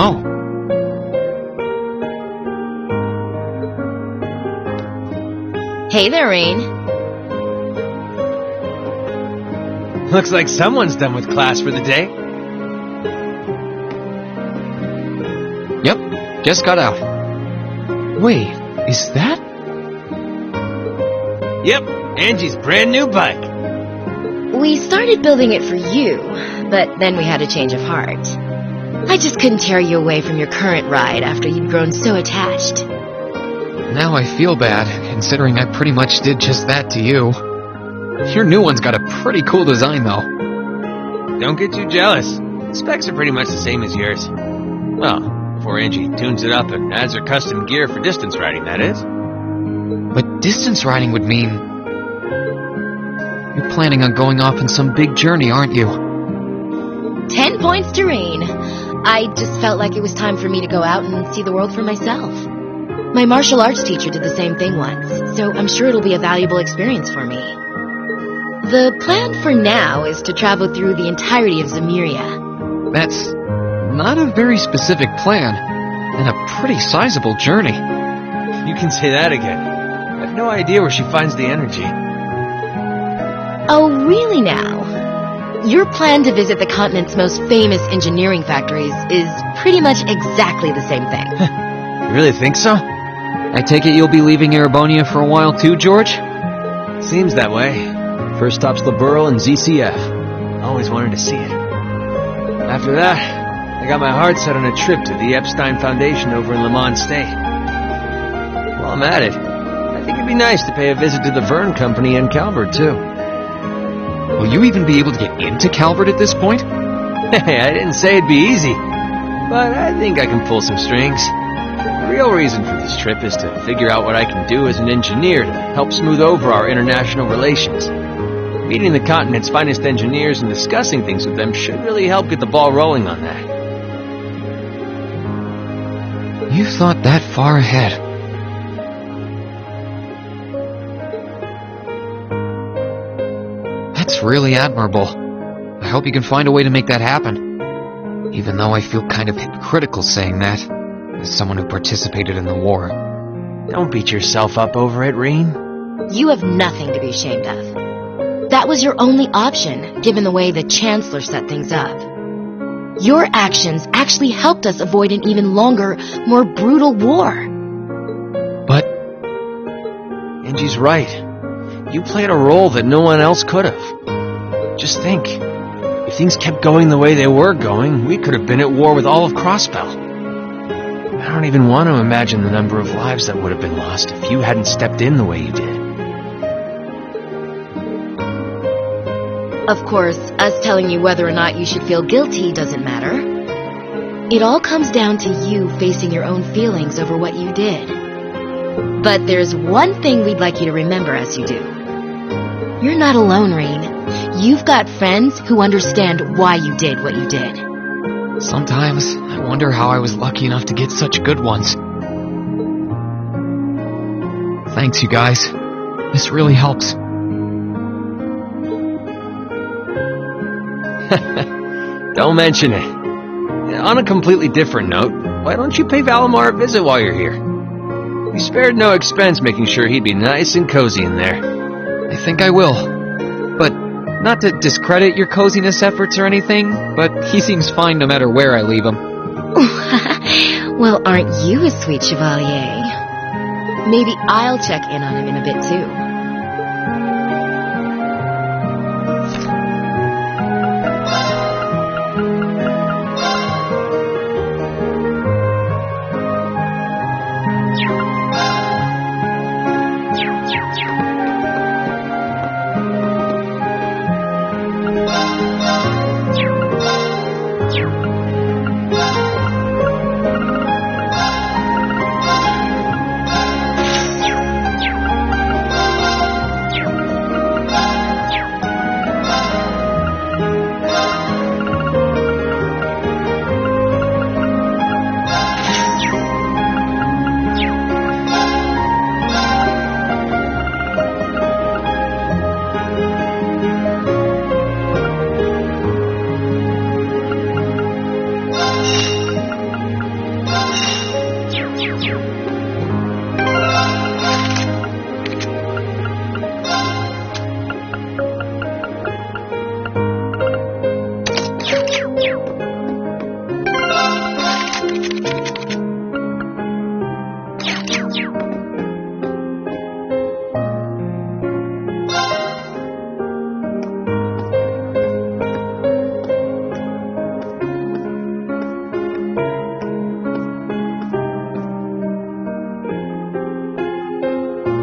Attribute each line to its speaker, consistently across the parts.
Speaker 1: Oh.
Speaker 2: Hey there, Rain.
Speaker 3: Looks like someone's done with class for the day.
Speaker 1: Yep, just got out. Wait, is that?
Speaker 3: Yep, Angie's brand new bike.
Speaker 2: We started building it for you, but then we had a change of heart. I just couldn't tear you away from your current ride after you'd grown so attached.
Speaker 1: Now I feel bad, considering I pretty much did just that to you. Your new one's got a pretty cool design, though.
Speaker 3: Don't get too jealous. The specs are pretty much the same as yours. Well, before Angie tunes it up and adds her custom gear for distance riding, that is.
Speaker 1: But distance riding would mean... You're planning on going off on some big journey, aren't you?
Speaker 2: 10 points to Rain. I just felt like it was time for me to go out and see the world for myself. My martial arts teacher did the same thing once, so I'm sure it'll be a valuable experience for me. The plan for now is to travel through the entirety of Zemuria.
Speaker 1: That's not a very specific plan, and a pretty sizable journey.
Speaker 3: You can say that again. I have no idea where she finds the energy.
Speaker 2: Oh, really now? Your plan to visit the continent's most famous engineering factories is pretty much exactly the same thing.
Speaker 3: You really think so?
Speaker 1: I take it you'll be leaving Erebonia for a while too, George?
Speaker 3: Seems that way. First stop's the Burl and ZCF. Always wanted to see it. After that, I got my heart set on a trip to the Epstein Foundation over in Le Mans State. While I'm at it, I think it'd be nice to pay a visit to the Verne Company in Calvert, too.
Speaker 1: Will you even be able to get into Calvert at this point?
Speaker 3: Hey, I didn't say it'd be easy, but I think I can pull some strings. The real reason for this trip is to figure out what I can do as an engineer to help smooth over our international relations. Meeting the continent's finest engineers and discussing things with them should really help get the ball rolling on that.
Speaker 1: You thought that far ahead. That's really admirable. I hope you can find a way to make that happen. Even though I feel kind of hypocritical saying that, as someone who participated in the war.
Speaker 3: Don't beat yourself up over it, Reen.
Speaker 2: You have nothing to be ashamed of. That was your only option, given the way the Chancellor set things up. Your actions actually helped us avoid an even longer, more brutal war.
Speaker 1: But...
Speaker 3: Angie's right. You played a role that no one else could have. Just think, if things kept going the way they were going, we could have been at war with all of Crossbell. I don't even want to imagine the number of lives that would have been lost if you hadn't stepped in the way you did.
Speaker 2: Of course, us telling you whether or not you should feel guilty doesn't matter. It all comes down to you facing your own feelings over what you did. But there's one thing we'd like you to remember as you do. You're not alone, Rain. You've got friends who understand why you did what you did.
Speaker 1: Sometimes I wonder how I was lucky enough to get such good ones. Thanks, you guys. This really helps.
Speaker 3: Don't mention it. On a completely different note, why don't you pay Valimar a visit while you're here? We spared no expense making sure he'd be nice and cozy in there.
Speaker 1: I think I will. But not to discredit your coziness efforts or anything, but he seems fine no matter where I leave him.
Speaker 2: Well, aren't you a sweet chevalier? Maybe I'll check in on him in a bit too.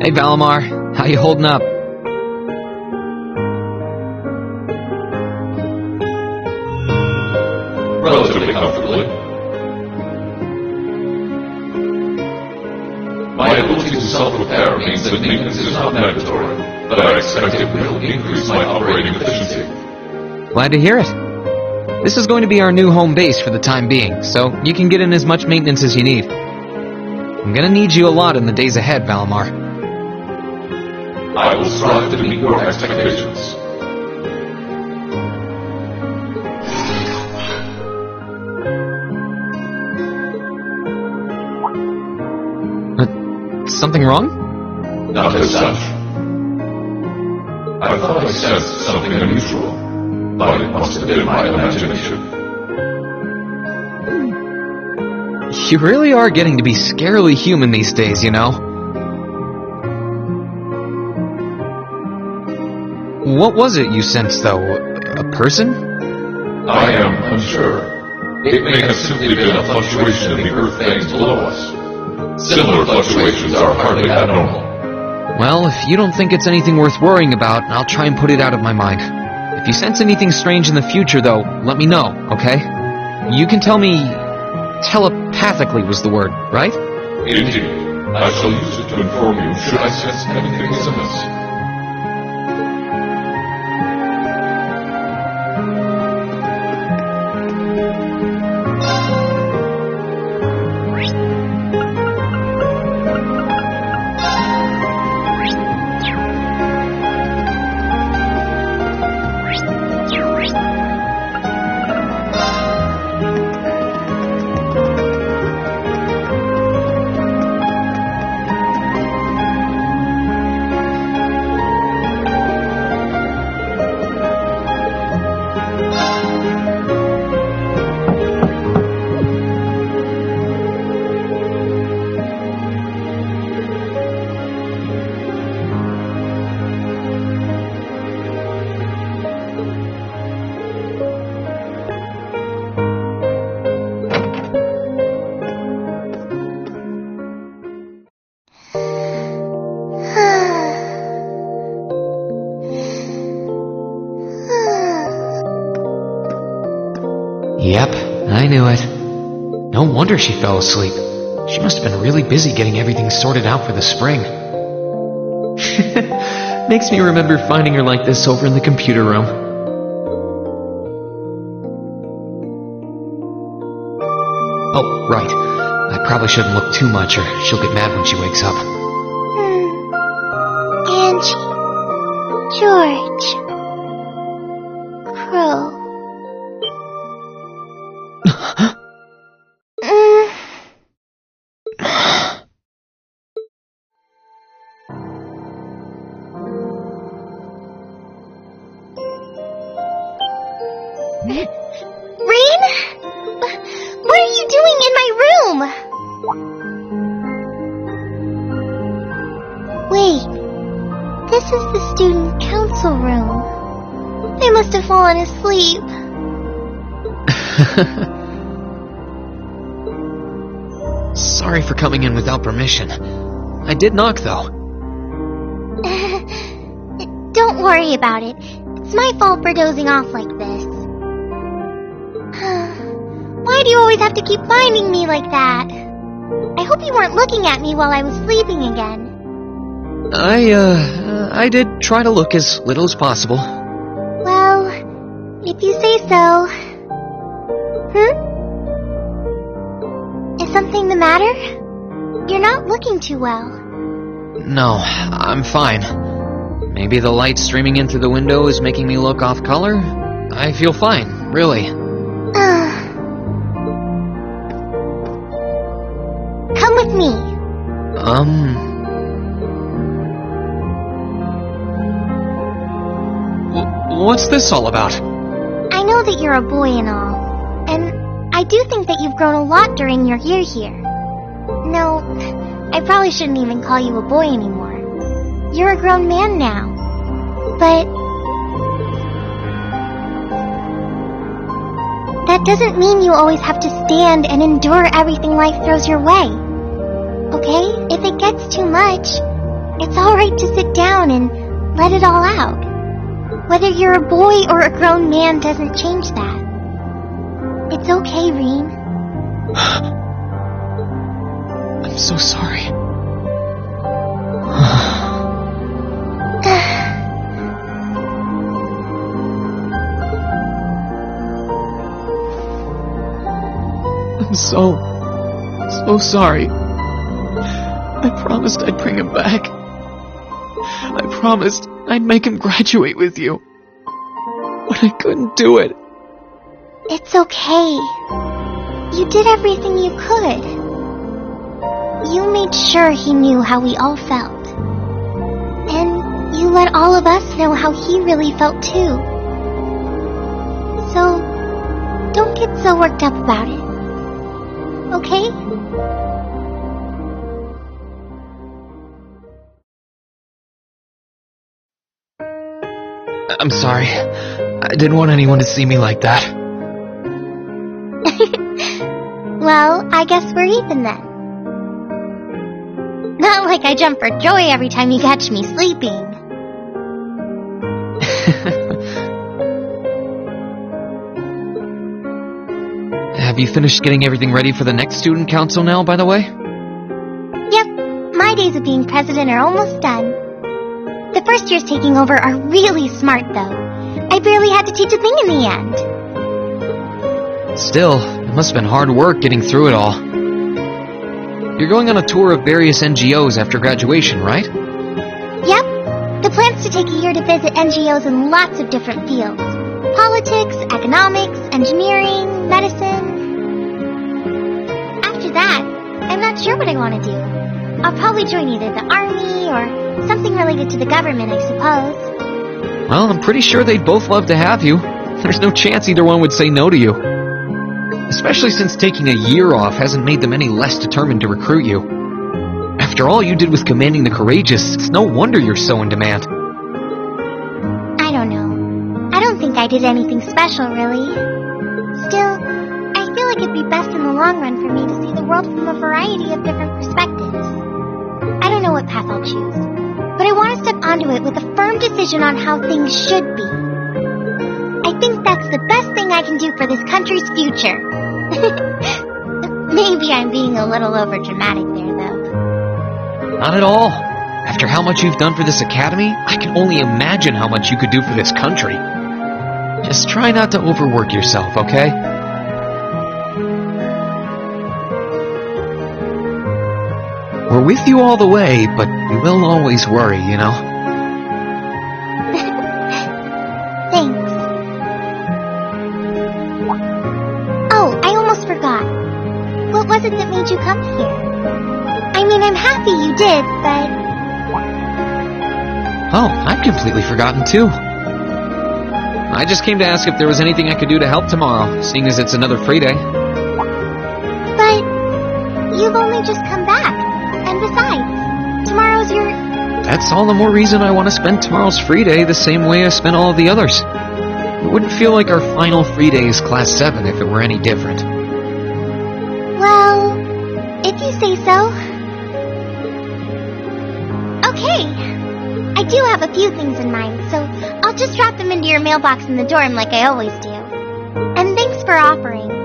Speaker 1: Hey, Valimar. How you holding up?
Speaker 4: Relatively comfortably. My ability to self-repair means that maintenance is not mandatory, but I expect it will increase my operating efficiency.
Speaker 1: Glad to hear it. This is going to be our new home base for the time being, so you can get in as much maintenance as you need. I'm gonna need you a lot in the days ahead, Valimar.
Speaker 4: I will strive to meet your expectations.
Speaker 1: Something wrong?
Speaker 4: Not as such. I thought I sensed something unusual, but it must have been my imagination.
Speaker 1: You really are getting to be scarily human these days, you know. What was it you sensed, though? A person?
Speaker 4: I am unsure. It may have simply been a fluctuation in the earth veins below us. Similar fluctuations are hardly abnormal.
Speaker 1: Well, if you don't think it's anything worth worrying about, I'll try and put it out of my mind. If you sense anything strange in the future, though, let me know, okay? You can tell me... telepathically was the word, right?
Speaker 4: Indeed. I shall use it to inform you should I sense anything is amiss.
Speaker 1: Yep, I knew it. No wonder she fell asleep. She must have been really busy getting everything sorted out for the spring. Makes me remember finding her like this over in the computer room. Oh, right. I probably shouldn't look too much or she'll get mad when she wakes up.
Speaker 5: Angie. George. Crow.
Speaker 2: Rain? What are you doing in my room?
Speaker 5: Wait. This is the student council room. They must have fallen asleep.
Speaker 1: Sorry for coming in without permission. I did knock, though.
Speaker 5: Don't worry about it. It's my fault for dozing off like this. Why do you always have to keep finding me like that? I hope you weren't looking at me while I was sleeping again.
Speaker 1: I did try to look as little as possible.
Speaker 5: Well, if you say so. Is something the matter? You're not looking too well.
Speaker 1: No, I'm fine. Maybe the light streaming in through the window is making me look off color? I feel fine, really.
Speaker 5: Come with me.
Speaker 1: What's this all about?
Speaker 5: I know that you're a boy and all, and I do think that you've grown a lot during your year here. No, I probably shouldn't even call you a boy anymore. You're a grown man now. But that doesn't mean you always have to stand and endure everything life throws your way. Okay? If it gets too much, It's alright to sit down and let it all out. Whether you're a boy or a grown man doesn't change that. It's okay, Reem.
Speaker 1: I'm so sorry. I'm so sorry. I promised I'd bring him back. I promised I'd make him graduate with you. But I couldn't do it.
Speaker 5: It's okay. You did everything you could. You made sure he knew how we all felt. And you let all of us know how he really felt too. So, don't get so worked up about it. Okay?
Speaker 1: I'm sorry. I didn't want anyone to see me like that.
Speaker 5: Well, I guess we're even then. Not like I jump for joy every time you catch me sleeping.
Speaker 1: Have you finished getting everything ready for the next student council now, by the way?
Speaker 5: Yep, my days of being president are almost done. The first years taking over are really smart, though. I barely had to teach a thing in the end.
Speaker 1: Still, it must have been hard work getting through it all. You're going on a tour of various NGOs after graduation, right?
Speaker 5: Yep, the plan's to take a year to visit NGOs in lots of different fields. Politics, economics, engineering, medicine. After that, I'm not sure what I want to do. I'll probably join either the army or something related to the government, I suppose.
Speaker 1: Well, I'm pretty sure they'd both love to have you. There's no chance either one would say no to you. Especially since taking a year off hasn't made them any less determined to recruit you. After all you did with commanding the courageous, it's no wonder you're so in demand.
Speaker 5: I don't know. I don't think I did anything special, really. Still, I feel like it'd be best in the long run for me to see the world from a variety of different perspectives. I don't know what path I'll choose, but I want to step onto it with a firm decision on how things should be. I think that's the best thing I can do for this country's future. Maybe I'm being a little overdramatic there, though.
Speaker 1: Not at all. After how much you've done for this academy, I can only imagine how much you could do for this country. Just try not to overwork yourself, okay? We're with you all the way, but we will always worry, you know?
Speaker 5: Thanks. Oh, I almost forgot. What was it that made you come here? I mean, I'm happy you did, but...
Speaker 1: Oh, I'd completely forgotten too. I just came to ask if there was anything I could do to help tomorrow, seeing as it's another free day.
Speaker 5: But... you've only just come back. And besides, tomorrow's your...
Speaker 1: That's all the more reason I want to spend tomorrow's free day the same way I spent all of the others. It wouldn't feel like our final free day is Class 7 if it were any different.
Speaker 5: Well, if you say so. Okay. I do have a few things in mind, so I'll just drop them into your mailbox in the dorm like I always do. And thanks for offering.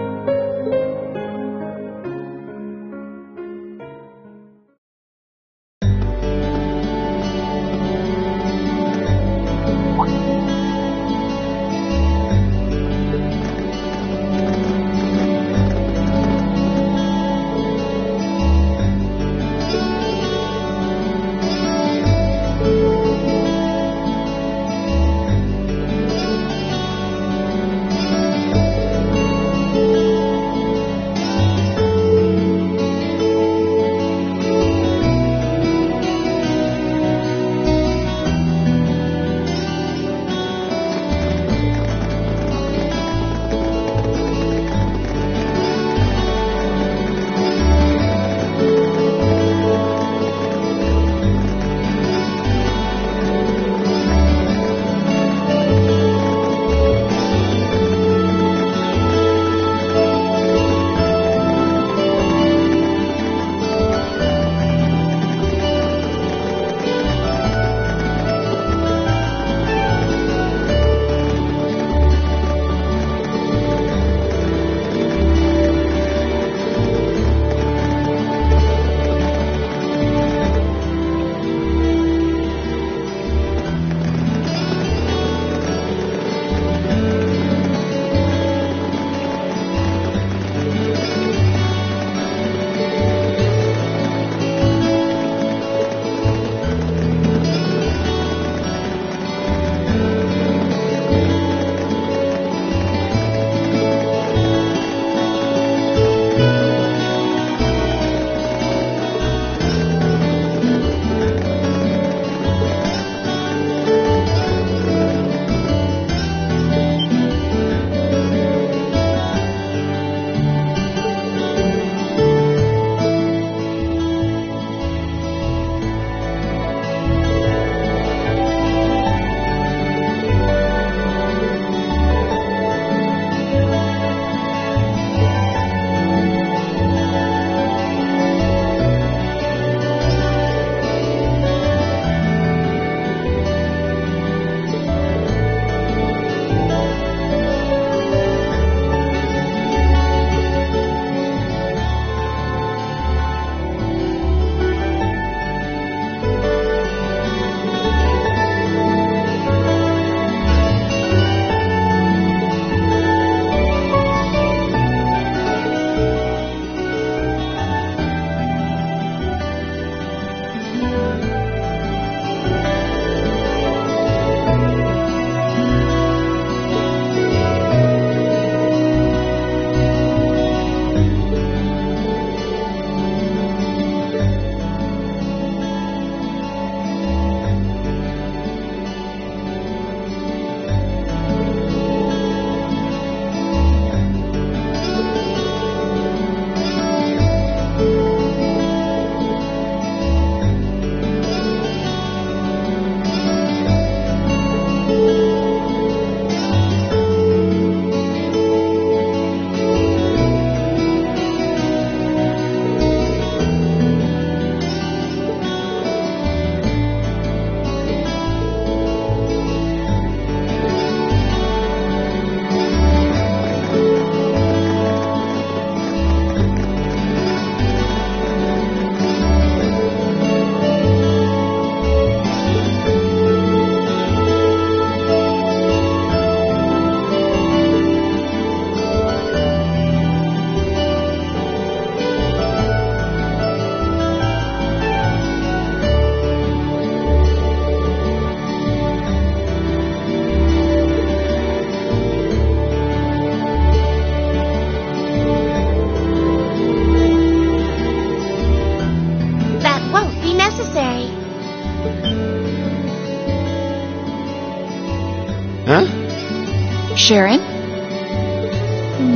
Speaker 2: Sharon?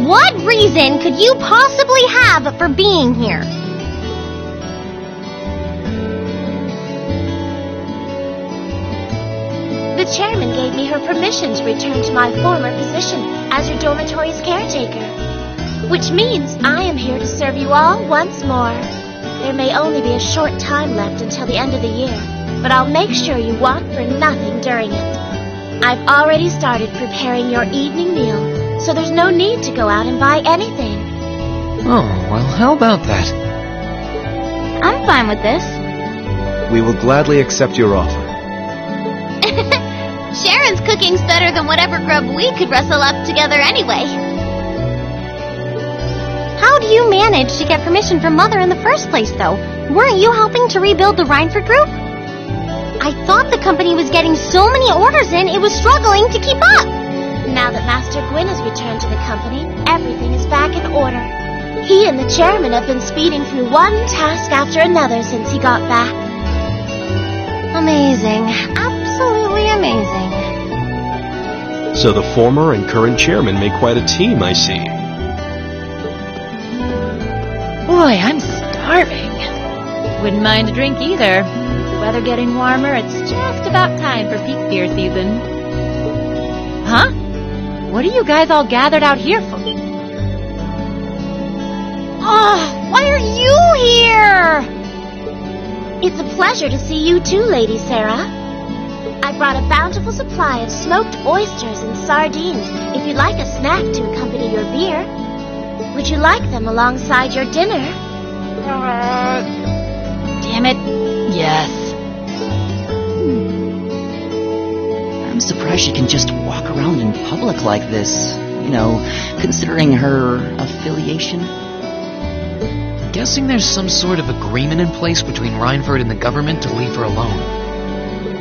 Speaker 5: What reason could you possibly have for being here? The chairman gave me her permission to return to my former position as your dormitory's caretaker, which means I am here to serve you all once more. There may only be a short time left until the end of the year, but I'll make sure you want for nothing during it. I've already started preparing your evening meal, so there's no need to go out and buy anything.
Speaker 1: Oh, well, how about that?
Speaker 5: I'm fine with this.
Speaker 3: We will gladly accept your offer.
Speaker 5: Sharon's cooking's better than whatever grub we could rustle up together anyway. How do you manage to get permission from Mother in the first place, though? Weren't you helping to rebuild the Rhineford group? I thought the company was getting so many orders in, it was struggling to keep up. Now that Master Gwyn has returned to the company, everything is back in order. He and the chairman have been speeding through one task after another since he got back. Amazing. Absolutely amazing.
Speaker 3: So the former and current chairman make quite a team, I see.
Speaker 6: Boy, I'm starving. Wouldn't mind a drink either. With the weather getting warmer, it's just about time for peak beer season. Huh? What are you guys all gathered out here for?
Speaker 5: Oh, why are you here? It's a pleasure to see you too, Lady Sarah. I brought a bountiful supply of smoked oysters and sardines if you'd like a snack to accompany your beer. Would you like them alongside your dinner?
Speaker 6: Damn it. Yes.
Speaker 7: I'm surprised she can just walk around in public like this, considering her affiliation.
Speaker 1: Guessing there's some sort of agreement in place between Rhineford and the government to leave her alone.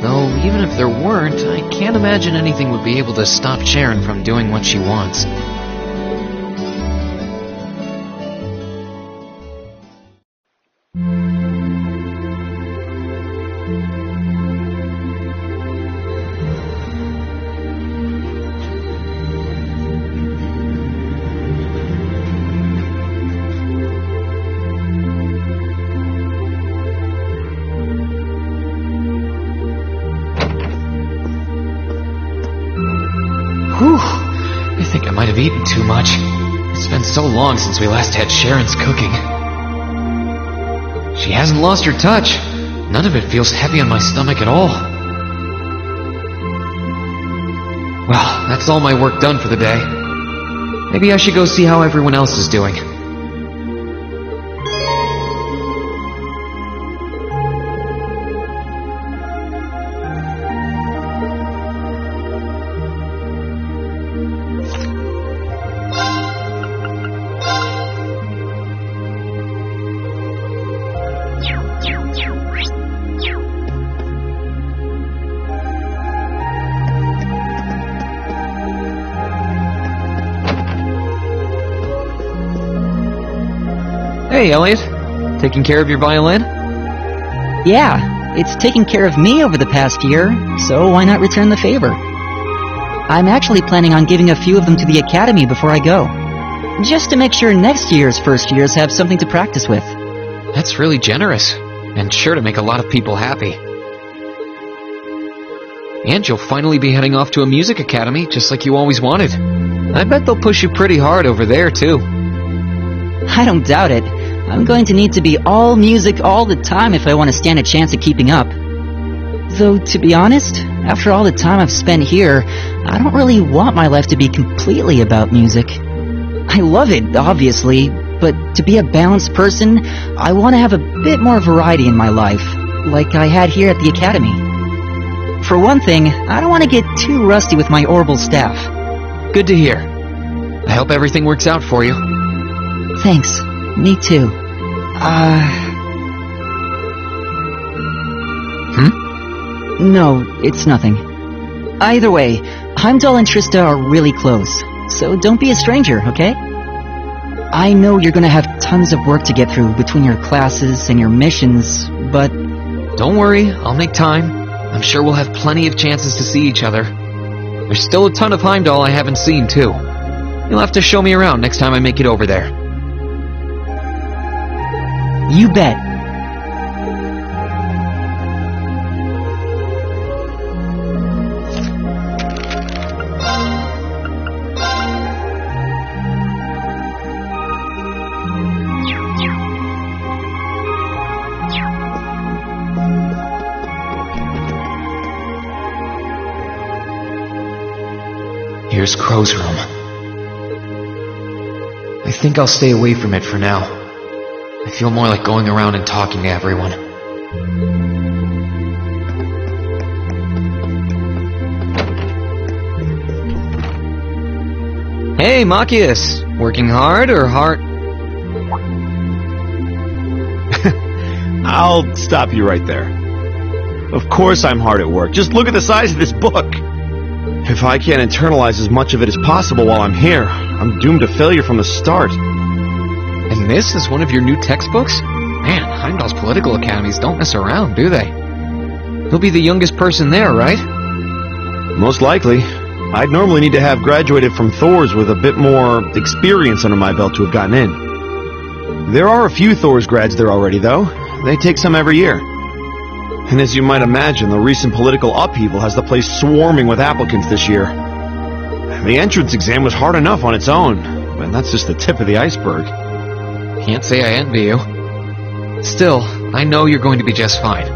Speaker 1: Though, even if there weren't, I can't imagine anything would be able to stop Sharon from doing what she wants. Whew, I think I might have eaten too much. It's been so long since we last had Sharon's cooking. She hasn't lost her touch. None of it feels heavy on my stomach at all. Well, that's all my work done for the day. Maybe I should go see how everyone else is doing. Hey, Elliot. Taking care of your violin?
Speaker 7: Yeah, it's taken care of me over the past year, so why not return the favor? I'm actually planning on giving a few of them to the academy before I go, just to make sure next year's first years have something to practice with.
Speaker 1: That's really generous, and sure to make a lot of people happy. And you'll finally be heading off to a music academy, just like you always wanted. I bet they'll push you pretty hard over there, too.
Speaker 7: I don't doubt it. I'm going to need to be all music all the time if I want to stand a chance at keeping up. Though, to be honest, after all the time I've spent here, I don't really want my life to be completely about music. I love it, obviously, but to be a balanced person, I want to have a bit more variety in my life, like I had here at the academy. For one thing, I don't want to get too rusty with my orbital staff.
Speaker 1: Good to hear. I hope everything works out for you.
Speaker 7: Thanks. Me too. No, it's nothing. Either way, Heimdall and Trista are really close, so don't be a stranger, okay? I know you're gonna have tons of work to get through between your classes and your missions, but...
Speaker 1: Don't worry, I'll make time. I'm sure we'll have plenty of chances to see each other. There's still a ton of Heimdall I haven't seen, too. You'll have to show me around next time I make it over there.
Speaker 7: You bet.
Speaker 1: Here's Crow's room. I think I'll stay away from it for now. I feel more like going around and talking to everyone. Hey, Machias! Working hard or hard?
Speaker 3: I'll stop you right there. Of course I'm hard at work. Just look at the size of this book. If I can't internalize as much of it as possible while I'm here, I'm doomed to failure from the start.
Speaker 1: And this is one of your new textbooks? Man, Heimdall's political academies don't mess around, do they? You'll be the youngest person there, right?
Speaker 3: Most likely. I'd normally need to have graduated from Thor's with a bit more experience under my belt to have gotten in. There are a few Thor's grads there already, though. They take some every year. And as you might imagine, the recent political upheaval has the place swarming with applicants this year. The entrance exam was hard enough on its own, but that's just the tip of the iceberg.
Speaker 1: Can't say I envy you. Still, I know you're going to be just fine.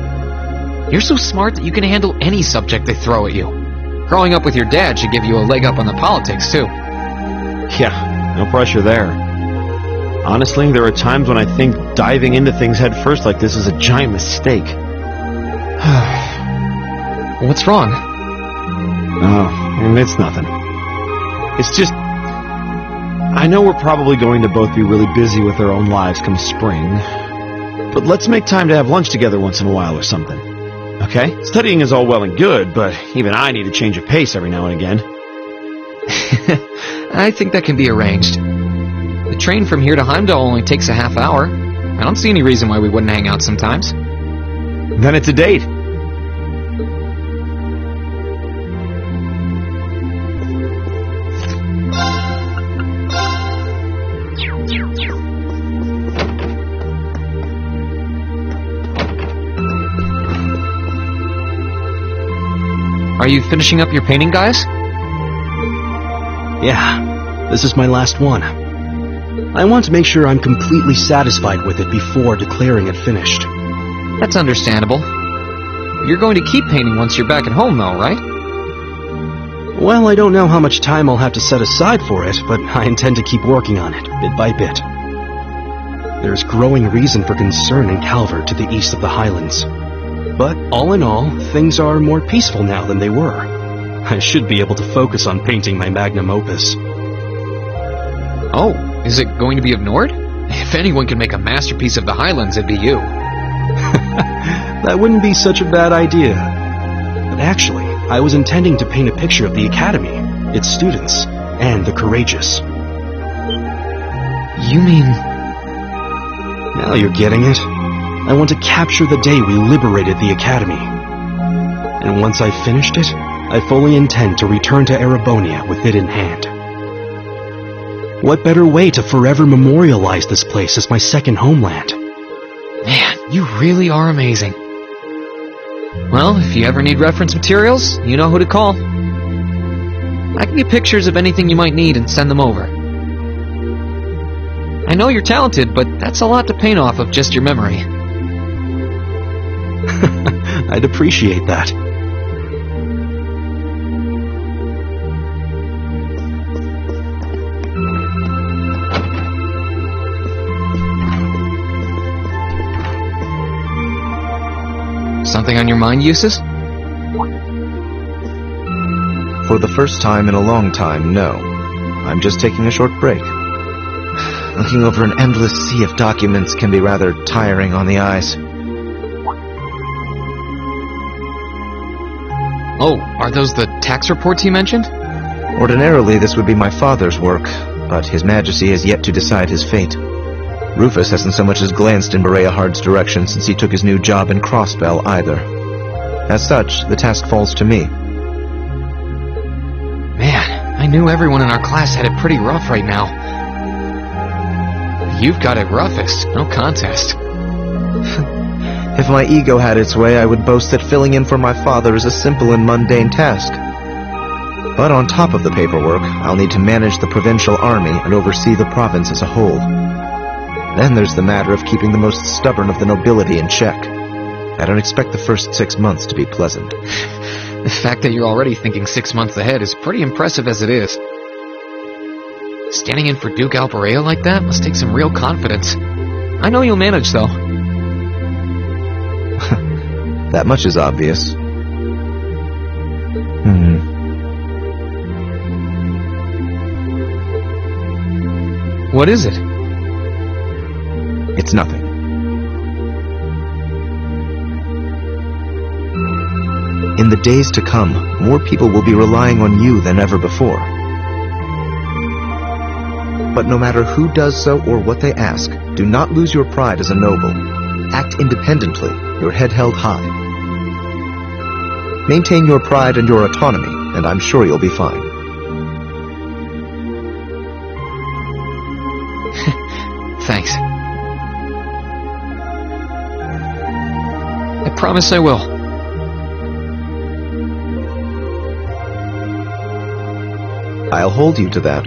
Speaker 1: You're so smart that you can handle any subject they throw at you. Growing up with your dad should give you a leg up on the politics, too.
Speaker 3: Yeah, no pressure there. Honestly, there are times when I think diving into things head first like this is a giant mistake.
Speaker 1: What's wrong?
Speaker 3: Oh, and it's nothing. It's just... I know we're probably going to both be really busy with our own lives come spring, but let's make time to have lunch together once in a while or something. Okay? Studying is all well and good, but even I need a change of pace every now and again.
Speaker 1: I think that can be arranged. The train from here to Heimdall only takes a half hour. I don't see any reason why we wouldn't hang out sometimes.
Speaker 3: Then it's a date.
Speaker 1: Are you finishing up your painting, guys?
Speaker 8: Yeah, this is my last one. I want to make sure I'm completely satisfied with it before declaring it finished.
Speaker 1: That's understandable. You're going to keep painting once you're back at home, though, right?
Speaker 8: Well, I don't know how much time I'll have to set aside for it, but I intend to keep working on it, bit by bit. There's growing reason for concern in Calvert to the east of the Highlands. But all in all, things are more peaceful now than they were. I should be able to focus on painting my magnum opus.
Speaker 1: Oh, is it going to be ignored? If anyone can make a masterpiece of the Highlands, it'd be you.
Speaker 8: That wouldn't be such a bad idea. But actually, I was intending to paint a picture of the Academy, its students, and the courageous.
Speaker 1: You mean...
Speaker 8: Now you're getting it. I want to capture the day we liberated the Academy. And once I've finished it, I fully intend to return to Erebonia with it in hand. What better way to forever memorialize this place as my second homeland?
Speaker 1: Man, you really are amazing. Well, if you ever need reference materials, you know who to call. I can get pictures of anything you might need and send them over. I know you're talented, but that's a lot to paint off of just your memory.
Speaker 8: I'd appreciate that.
Speaker 1: Something on your mind, Eustace?
Speaker 9: For the first time in a long time, no. I'm just taking a short break. Looking over an endless sea of documents can be rather tiring on the eyes.
Speaker 1: Oh, are those the tax reports you mentioned?
Speaker 9: Ordinarily, this would be my father's work, but His Majesty has yet to decide his fate. Rufus hasn't so much as glanced in Berea Hard's direction since he took his new job in Crossbell either. As such, the task falls to me.
Speaker 1: knew everyone in our class had it pretty rough right now. You've got it roughest, no contest.
Speaker 9: If my ego had its way, I would boast that filling in for my father is a simple and mundane task. But on top of the paperwork, I'll need to manage the provincial army and oversee the province as a whole. Then there's the matter of keeping the most stubborn of the nobility in check. I don't expect the first 6 months to be pleasant.
Speaker 1: The fact that you're already thinking 6 months ahead is pretty impressive as it is. Standing in for Duke Alpareo like that must take some real confidence. I know you'll manage, though.
Speaker 9: That much is obvious.
Speaker 1: What is it?
Speaker 9: It's nothing. In the days to come, more people will be relying on you than ever before. But no matter who does so or what they ask, do not lose your pride as a noble. Act independently, your head held high. Maintain your pride and your autonomy, and I'm sure you'll be fine.
Speaker 1: Thanks. I promise I will.
Speaker 9: I'll hold you to that.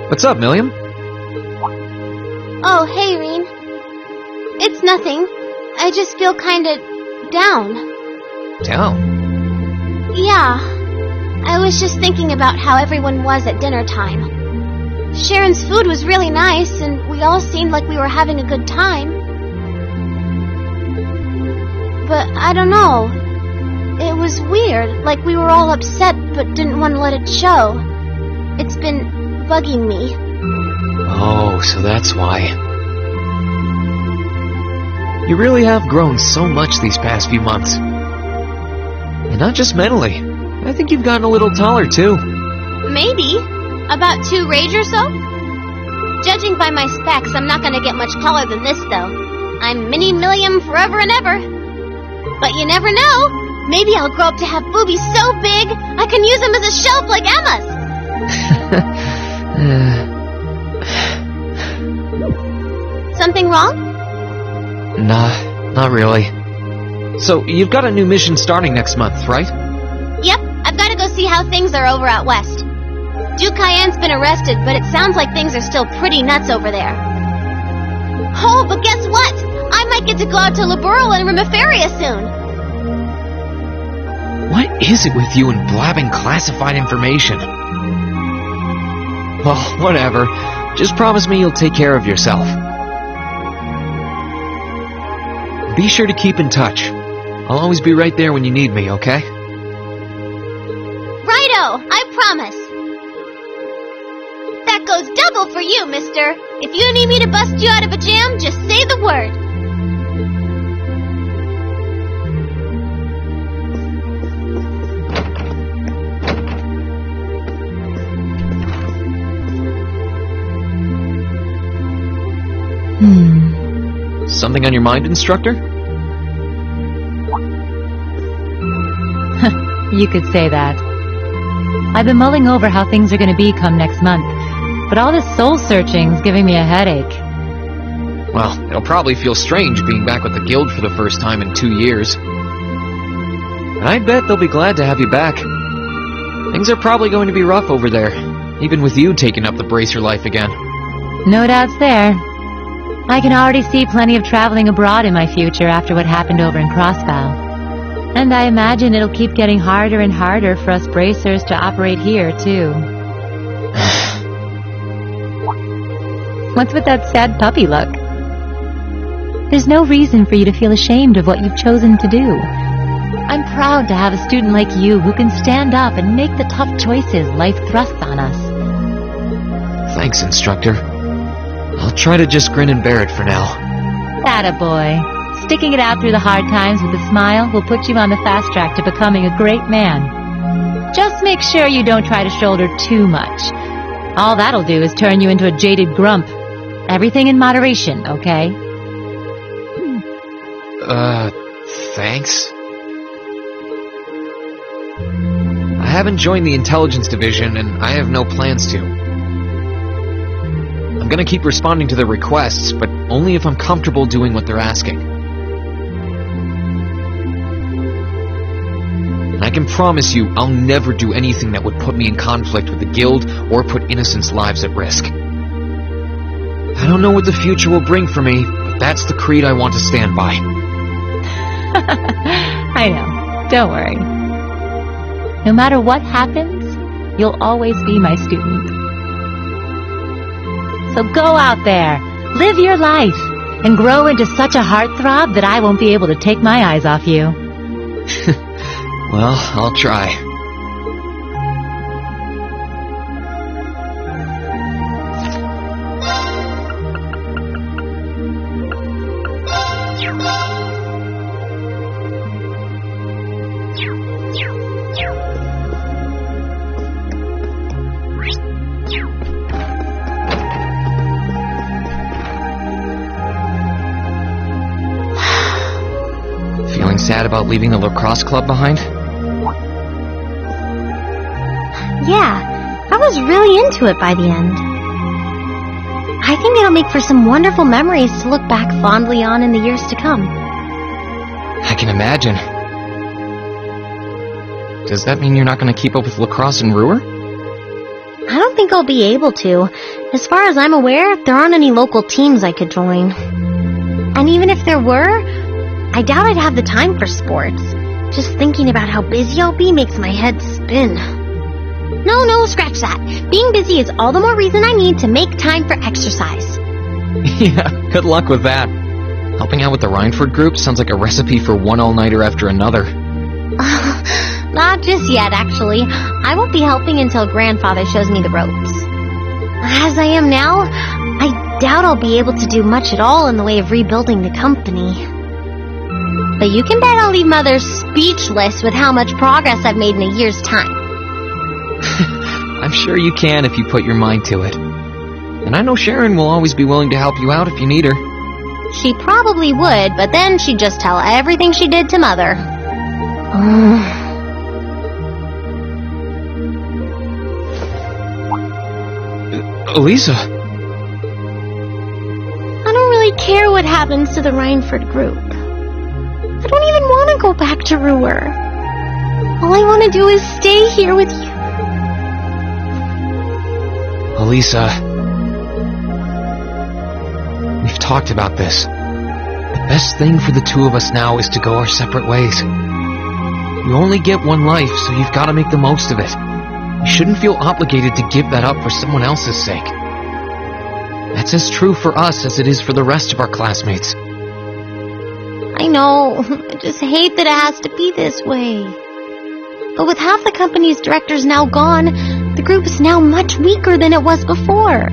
Speaker 1: What's up, Milliam?
Speaker 5: Oh, hey, Reen. It's nothing. I just feel kinda down.
Speaker 1: Down?
Speaker 5: Yeah. I was just thinking about how everyone was at dinner time. Sharon's food was really nice, and we all seemed like we were having a good time. But I don't know. It was weird, like we were all upset but didn't want to let it show. It's been bugging me.
Speaker 1: Oh, so that's why. You really have grown so much these past few months. And not just mentally. I think you've gotten a little taller, too.
Speaker 5: Maybe. About 2 rage or so? Judging by my specs, I'm not gonna get much taller than this, though. I'm Mini Milliam forever and ever. But you never know. Maybe I'll grow up to have boobies so big, I can use them as a shelf like Emma's. Something wrong?
Speaker 1: Nah, not really. So, you've got a new mission starting next month, right?
Speaker 5: Yep, I've got to go see how things are over out west. Duke Cayenne's been arrested, but it sounds like things are still pretty nuts over there. Oh, but guess what? I might get to go out to Laburo and Rimiferia soon.
Speaker 1: What is it with you and blabbing classified information? Well, whatever. Just promise me you'll take care of yourself. Be sure to keep in touch. I'll always be right there when you need me, okay?
Speaker 5: Righto, I promise. That goes double for you, mister. If you need me to bust you out of a jam, just say the word.
Speaker 1: Something on your mind, instructor?
Speaker 6: You could say that. I've been mulling over how things are going to be come next month, but all this soul-searching's giving me a headache.
Speaker 1: Well, it'll probably feel strange being back with the guild for the first time in 2 years. And I bet they'll be glad to have you back. Things are probably going to be rough over there, even with you taking up the bracer life again.
Speaker 6: No doubts there. I can already see plenty of traveling abroad in my future after what happened over in Crossbow. And I imagine it'll keep getting harder and harder for us bracers to operate here, too. What's with that sad puppy look? There's no reason for you to feel ashamed of what you've chosen to do. I'm proud to have a student like you who can stand up and make the tough choices life thrusts on us.
Speaker 1: Thanks, instructor. I'll try to just grin and bear it for now.
Speaker 6: Attaboy. Sticking it out through the hard times with a smile will put you on the fast track to becoming a great man. Just make sure you don't try to shoulder too much. All that'll do is turn you into a jaded grump. Everything in moderation, okay?
Speaker 1: Thanks? I haven't joined the intelligence division, and I have no plans to. I'm gonna keep responding to their requests, but only if I'm comfortable doing what they're asking. And I can promise you, I'll never do anything that would put me in conflict with the guild or put innocents' lives at risk. I don't know what the future will bring for me, but that's the creed I want to stand by.
Speaker 6: I know. Don't worry. No matter what happens, you'll always be my student. So go out there, live your life, and grow into such a heartthrob that I won't be able to take my eyes off you.
Speaker 1: Well, I'll try. Feeling sad about leaving the lacrosse club behind?
Speaker 5: Yeah, I was really into it by the end. I think it'll make for some wonderful memories to look back fondly on in the years to come.
Speaker 1: I can imagine. Does that mean you're not going to keep up with lacrosse in Ruhr?
Speaker 5: I don't think I'll be able to. As far as I'm aware, there aren't any local teams I could join. And even if there were, I doubt I'd have the time for sports. Just thinking about how busy I'll be makes my head spin. No, scratch that. Being busy is all the more reason I need to make time for exercise.
Speaker 1: Yeah, good luck with that. Helping out with the Rhineford group sounds like a recipe for one all-nighter after another.
Speaker 5: Not just yet, actually. I won't be helping until Grandfather shows me the ropes. As I am now, I doubt I'll be able to do much at all in the way of rebuilding the company. But you can bet I'll leave Mother speechless with how much progress I've made in a year's time.
Speaker 1: I'm sure you can if you put your mind to it. And I know Sharon will always be willing to help you out if you need her.
Speaker 5: She probably would, but then she'd just tell everything she did to Mother.
Speaker 1: Elisa!
Speaker 5: I don't really care what happens to the Rhineford group. I don't even want to go back to Ruhr. All I want to do is stay here with you.
Speaker 1: Elisa, we've talked about this. The best thing for the two of us now is to go our separate ways. You only get one life, so you've got to make the most of it. You shouldn't feel obligated to give that up for someone else's sake. That's as true for us as it is for the rest of our classmates.
Speaker 5: I know. I just hate that it has to be this way. But with half the company's directors now gone, the group is now much weaker than it was before.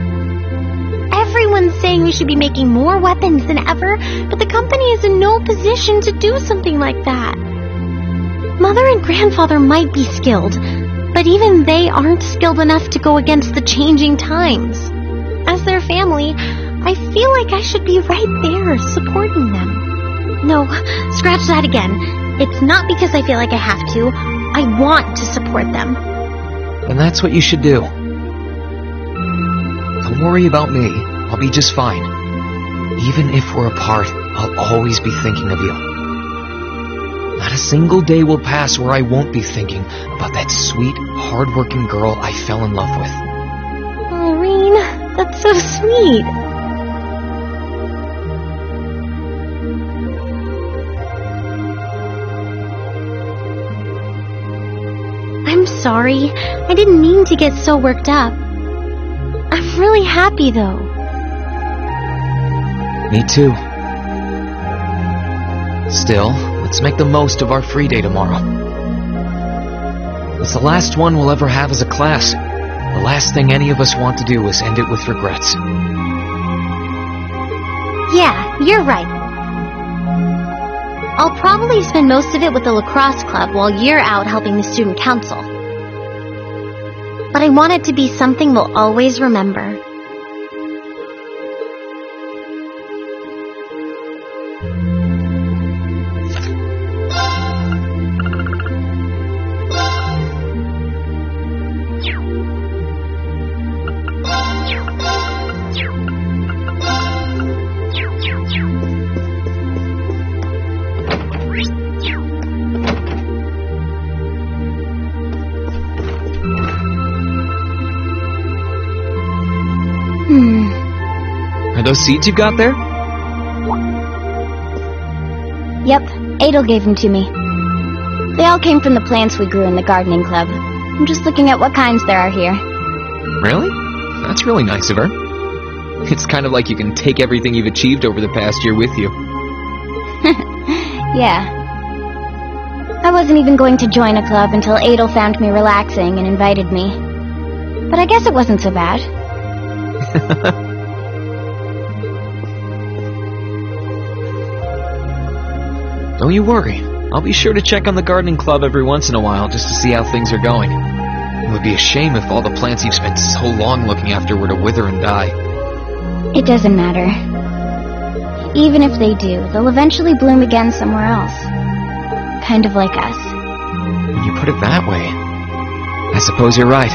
Speaker 5: Everyone's saying we should be making more weapons than ever, but the company is in no position to do something like that. Mother and Grandfather might be skilled, but even they aren't skilled enough to go against the changing times. As their family, I feel like I should be right there supporting them. No, scratch that again. It's not because I feel like I have to. I want to support them.
Speaker 1: And that's what you should do. Don't worry about me. I'll be just fine. Even if we're apart, I'll always be thinking of you. Not a single day will pass where I won't be thinking about that sweet, hard-working girl I fell in love with.
Speaker 5: Irene, that's so sweet. I'm sorry. I didn't mean to get so worked up. I'm really happy, though.
Speaker 1: Me too. Still, Let's make the most of our free day tomorrow. It's the last one we'll ever have as a class. The last thing any of us want to do is end it with regrets.
Speaker 5: Yeah, you're right. I'll probably spend most of it with the lacrosse club while you're out helping the student council. But I want it to be something we'll always remember.
Speaker 1: Are those seeds you got there?
Speaker 5: Yep, Adel gave them to me. They all came from the plants we grew in the gardening club. I'm just looking at what kinds there are here.
Speaker 1: Really? That's really nice of her. It's kind of like you can take everything you've achieved over the past year with you.
Speaker 5: Yeah. I wasn't even going to join a club until Adel found me relaxing and invited me. But I guess it wasn't so bad.
Speaker 1: Don't you worry. I'll be sure to check on the gardening club every once in a while just to see how things are going. It would be a shame if all the plants you've spent so long looking after were to wither and die.
Speaker 5: It doesn't matter. Even if they do, they'll eventually bloom again somewhere else. Kind of like us.
Speaker 1: When you put it that way, I suppose you're right.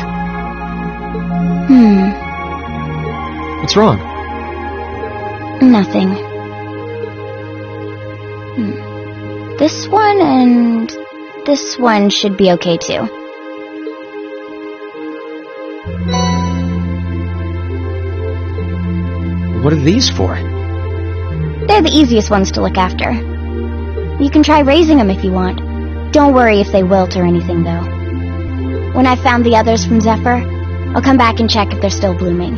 Speaker 1: What's wrong?
Speaker 5: Nothing. This one and this one should be okay too.
Speaker 1: What are these for?
Speaker 5: They're the easiest ones to look after. You can try raising them if you want. Don't worry if they wilt or anything, though. When I've found the others from Zephyr, I'll come back and check if they're still blooming.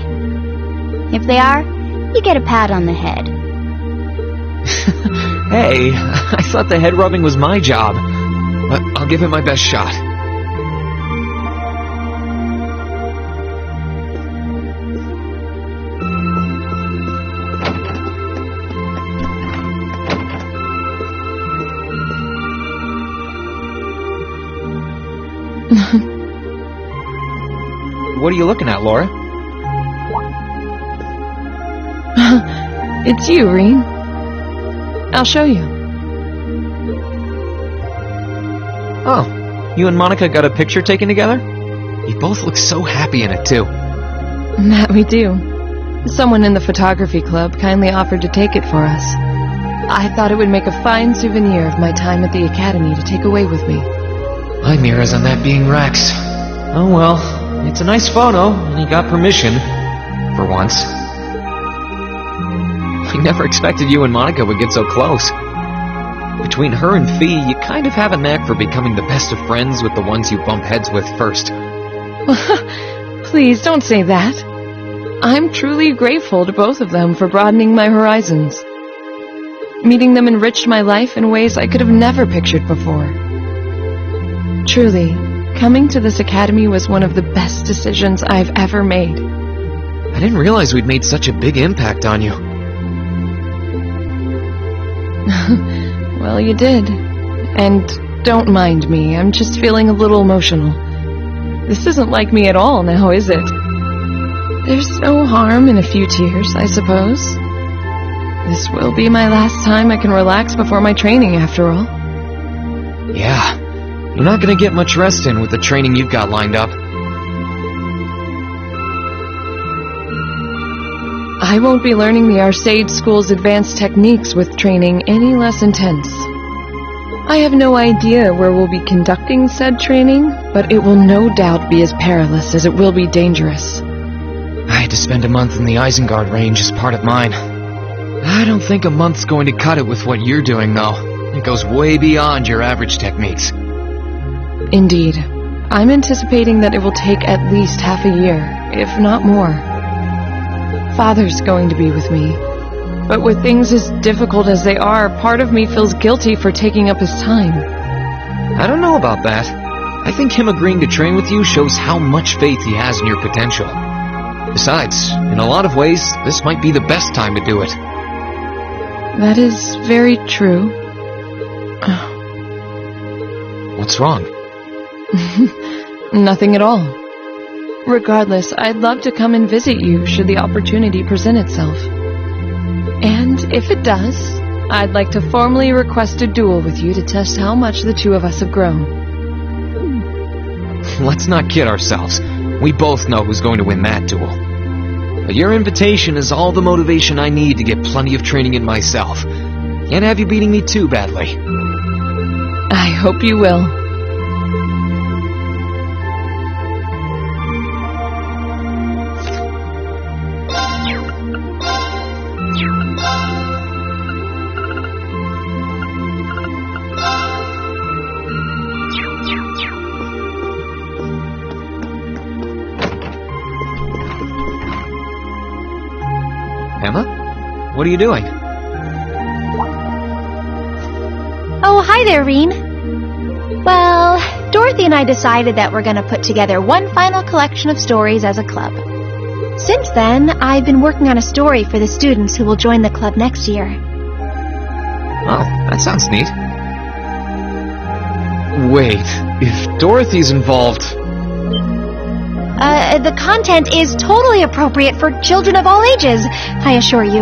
Speaker 5: If they are, you get a pat on the head.
Speaker 1: Hey, I thought the head rubbing was my job. But I'll give it my best shot. What are you looking at, Laura?
Speaker 10: It's you, Reen. I'll show you.
Speaker 1: Oh, you and Monica got a picture taken together? You both look so happy in it, too.
Speaker 10: That we do. Someone in the photography club kindly offered to take it for us. I thought it would make a fine souvenir of my time at the academy to take away with me.
Speaker 1: My mirror's on that being Rex. Oh well, it's a nice photo, and he got permission. For once. I never expected you and Monica would get so close. Between her and Fee, you kind of have a knack for becoming the best of friends with the ones you bump heads with first.
Speaker 10: Please don't say that. I'm truly grateful to both of them for broadening my horizons. Meeting them enriched my life in ways I could have never pictured before. Truly, coming to this academy was one of the best decisions I've ever made.
Speaker 1: I didn't realize we'd made such a big impact on you.
Speaker 10: Well, you did. And don't mind me, I'm just feeling a little emotional. This isn't like me at all now, is it? There's no harm in a few tears, I suppose. This will be my last time I can relax before my training, after all.
Speaker 1: Yeah, you're not gonna get much rest in with the training you've got lined up.
Speaker 10: I won't be learning the Arcade School's advanced techniques with training any less intense. I have no idea where we'll be conducting said training, but it will no doubt be as perilous as it will be dangerous.
Speaker 1: I had to spend a month in the Isengard range as part of mine. I don't think a month's going to cut it with what you're doing, though. It goes way beyond your average techniques.
Speaker 10: Indeed. I'm anticipating that it will take at least half a year, if not more. Father's going to be with me, But with things as difficult as they are, part of me feels guilty for taking up his time.
Speaker 1: I don't know about that. I think him agreeing to train with you shows how much faith he has in your potential. Besides, in a lot of ways, this might be the best time to do it.
Speaker 10: That is very true.
Speaker 1: What's wrong?
Speaker 10: Nothing at all. Regardless, I'd love to come and visit you should the opportunity present itself. And if it does, I'd like to formally request a duel with you to test how much the two of us have grown.
Speaker 1: Let's not kid ourselves. We both know who's going to win that duel. But your invitation is all the motivation I need to get plenty of training in myself. Can't have you beating me too badly.
Speaker 10: I hope you will.
Speaker 1: Emma? What are you doing?
Speaker 5: Oh, hi there, Reen. Well, Dorothy and I decided that we're going to put together one final collection of stories as a club. Since then, I've been working on a story for the students who will join the club next year.
Speaker 1: Oh, that sounds neat. Wait, if Dorothy's involved...
Speaker 5: The content is totally appropriate for children of all ages, I assure you.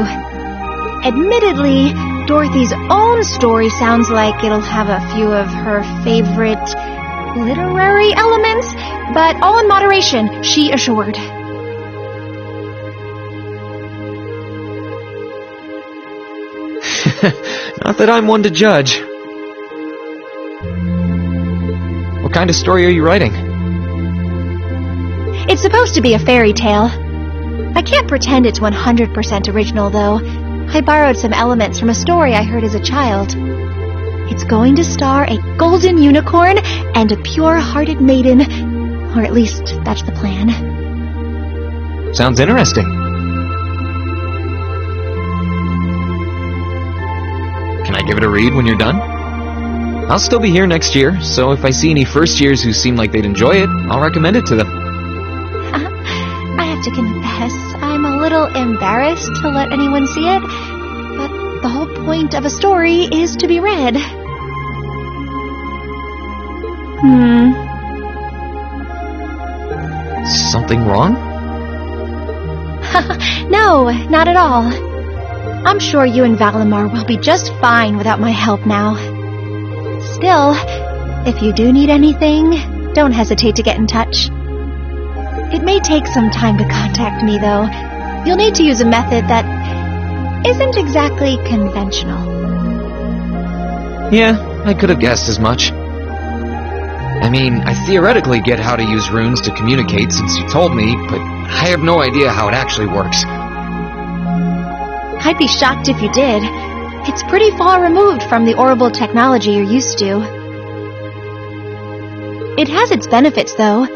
Speaker 5: Admittedly, Dorothy's own story sounds like it'll have a few of her favorite literary elements, but all in moderation, she assured.
Speaker 1: Not that I'm one to judge. What kind of story are you writing?
Speaker 5: It's supposed to be a fairy tale. I can't pretend it's 100% original, though. I borrowed some elements from a story I heard as a child. It's going to star a golden unicorn and a pure-hearted maiden, or at least that's the plan.
Speaker 1: Sounds interesting. Can I give it a read when you're done? I'll still be here next year, so if I see any first years who seem like they'd enjoy it, I'll recommend it to them.
Speaker 5: I have to confess, I'm a little embarrassed to let anyone see it, but the whole point of a story is to be read.
Speaker 1: Something wrong?
Speaker 5: No, not at all. I'm sure you and Valimar will be just fine without my help now. Still, if you do need anything, don't hesitate to get in touch. It may take some time to contact me, though. You'll need to use a method that isn't exactly conventional.
Speaker 1: Yeah, I could have guessed as much. I mean, I theoretically get how to use runes to communicate since you told me, but I have no idea how it actually works.
Speaker 5: I'd be shocked if you did. It's pretty far removed from the orbital technology you're used to. It has its benefits, though.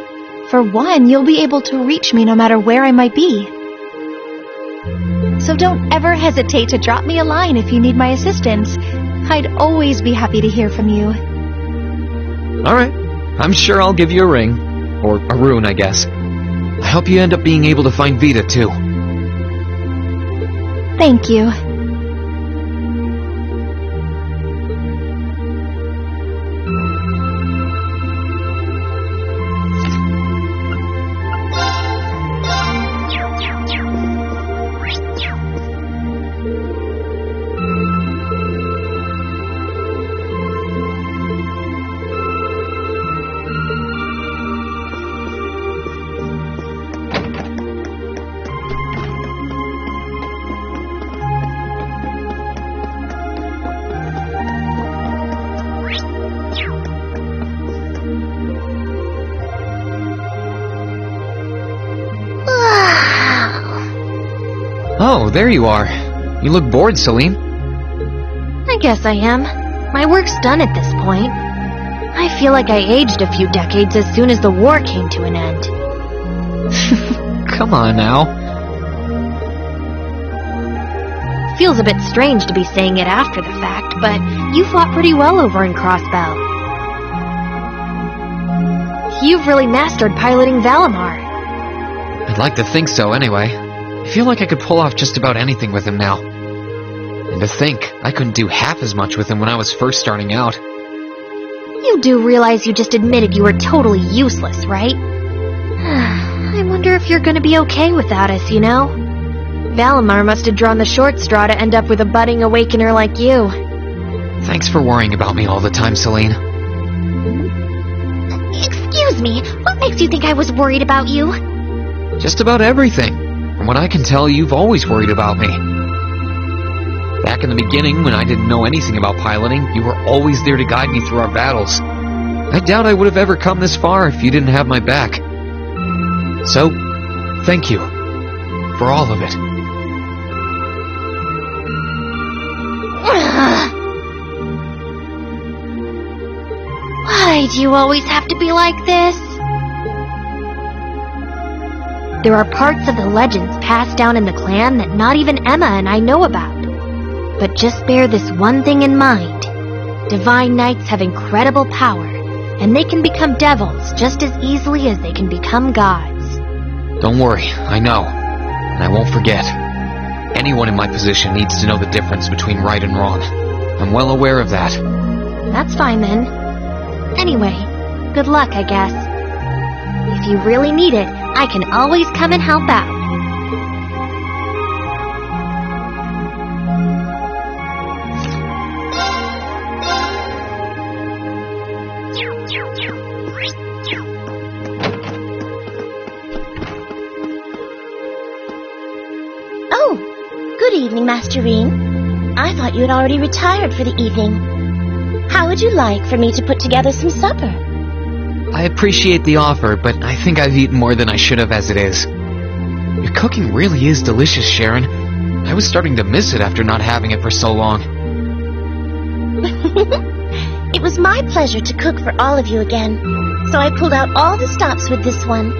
Speaker 5: For one, you'll be able to reach me no matter where I might be. So don't ever hesitate to drop me a line if you need my assistance. I'd always be happy to hear from you.
Speaker 1: Alright, I'm sure I'll give you a ring. Or a rune, I guess. I hope you end up being able to find Vita, too.
Speaker 5: Thank you.
Speaker 1: Oh, there you are. You look bored, Celine.
Speaker 2: I guess I am. My work's done at this point. I feel like I aged a few decades as soon as the war came to an end.
Speaker 1: Come on now.
Speaker 2: Feels a bit strange to be saying it after the fact, but you fought pretty well over in Crossbell. You've really mastered piloting Valimar.
Speaker 1: I'd like to think so, anyway. I feel like I could pull off just about anything with him now. And to think, I couldn't do half as much with him when I was first starting out.
Speaker 2: You do realize you just admitted you were totally useless, right? I wonder if you're gonna be okay without us, you know? Valimar must have drawn the short straw to end up with a budding awakener like you.
Speaker 1: Thanks for worrying about me all the time, Celine.
Speaker 5: Excuse me, what makes you think I was worried about you?
Speaker 1: Just about everything. From what I can tell, you've always worried about me. Back in the beginning, when I didn't know anything about piloting, you were always there to guide me through our battles. I doubt I would have ever come this far if you didn't have my back. So, thank you. For all of it.
Speaker 5: Why do you always have to be like this?
Speaker 2: There are parts of the legends passed down in the clan that not even Emma and I know about. But just bear this one thing in mind. Divine Knights have incredible power, and they can become devils just as easily as they can become gods.
Speaker 1: Don't worry, I know. And I won't forget. Anyone in my position needs to know the difference between right and wrong. I'm well aware of that.
Speaker 2: That's fine then. Anyway, good luck, I guess. If you really need it, I can always come and help out.
Speaker 11: Good evening, Master Reen. I thought you had already retired for the evening. How would you like for me to put together some supper?
Speaker 1: I appreciate the offer, but I think I've eaten more than I should have as it is. Your cooking really is delicious, Sharon. I was starting to miss it after not having it for so long.
Speaker 11: It was my pleasure to cook for all of you again, so I pulled out all the stops with this one.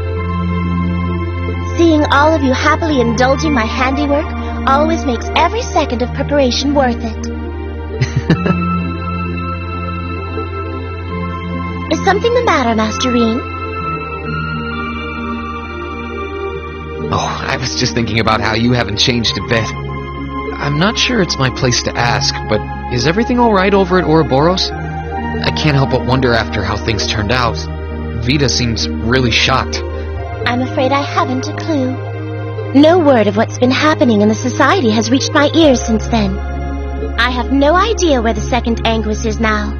Speaker 11: Seeing all of you happily indulging my handiwork always makes every second of preparation worth it. Is something the matter, Master Reen?
Speaker 1: Oh, I was just thinking about how you haven't changed a bit. I'm not sure it's my place to ask, but is everything alright over at Ouroboros? I can't help but wonder after how things turned out. Vita seems really shocked.
Speaker 11: I'm afraid I haven't a clue. No word of what's been happening in the society has reached my ears since then. I have no idea where the second Anguis is now.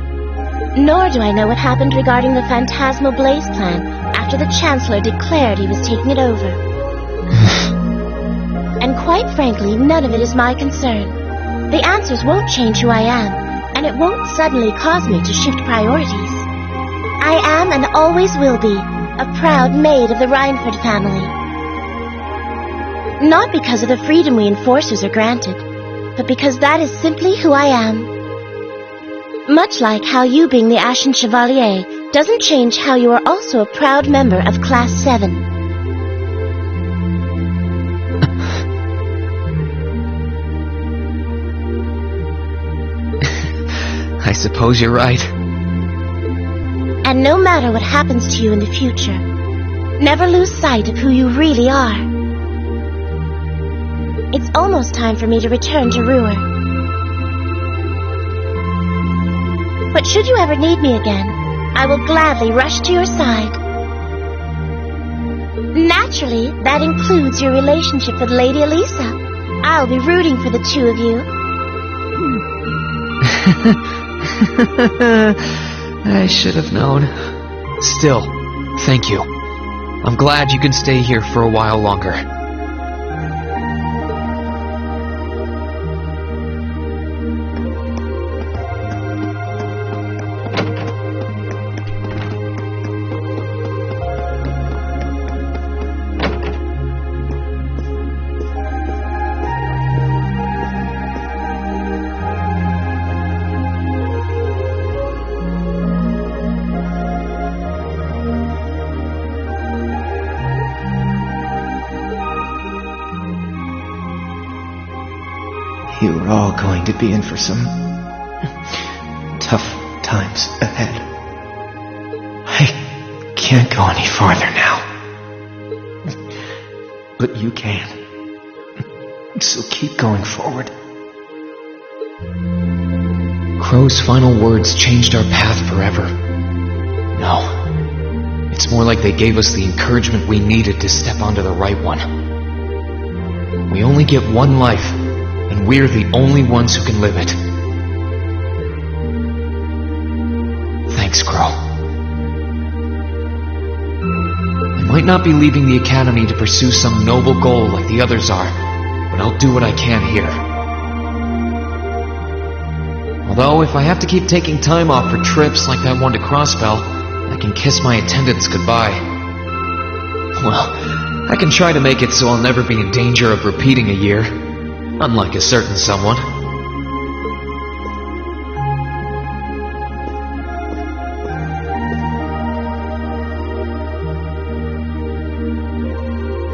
Speaker 11: Nor do I know what happened regarding the Phantasmal Blaze plan after the Chancellor declared he was taking it over. And quite frankly, none of it is my concern. The answers won't change who I am, and it won't suddenly cause me to shift priorities. I am and always will be a proud maid of the Reinford family. Not because of the freedom we enforcers are granted, but because that is simply who I am. Much like how you being the Ashen Chevalier doesn't change how you are also a proud member of Class 7.
Speaker 1: I suppose you're right.
Speaker 11: And no matter what happens to you in the future, never lose sight of who you really are. It's almost time for me to return to Ruhr. But should you ever need me again, I will gladly rush to your side. Naturally, that includes your relationship with Lady Elisa. I'll be rooting for the two of you.
Speaker 1: I should have known. Still, thank you. I'm glad you can stay here for a while longer.
Speaker 9: You are all going to be in for some tough times ahead. I can't go any farther now. But you can. So keep going forward.
Speaker 1: Crow's final words changed our path forever. No. It's more like they gave us the encouragement we needed to step onto the right one. We only get one life, and we're the only ones who can live it. Thanks, Crow. I might not be leaving the Academy to pursue some noble goal like the others are, but I'll do what I can here. Although, if I have to keep taking time off for trips like that one to Crossbell, I can kiss my attendants goodbye. Well, I can try to make it so I'll never be in danger of repeating a year, unlike a certain someone.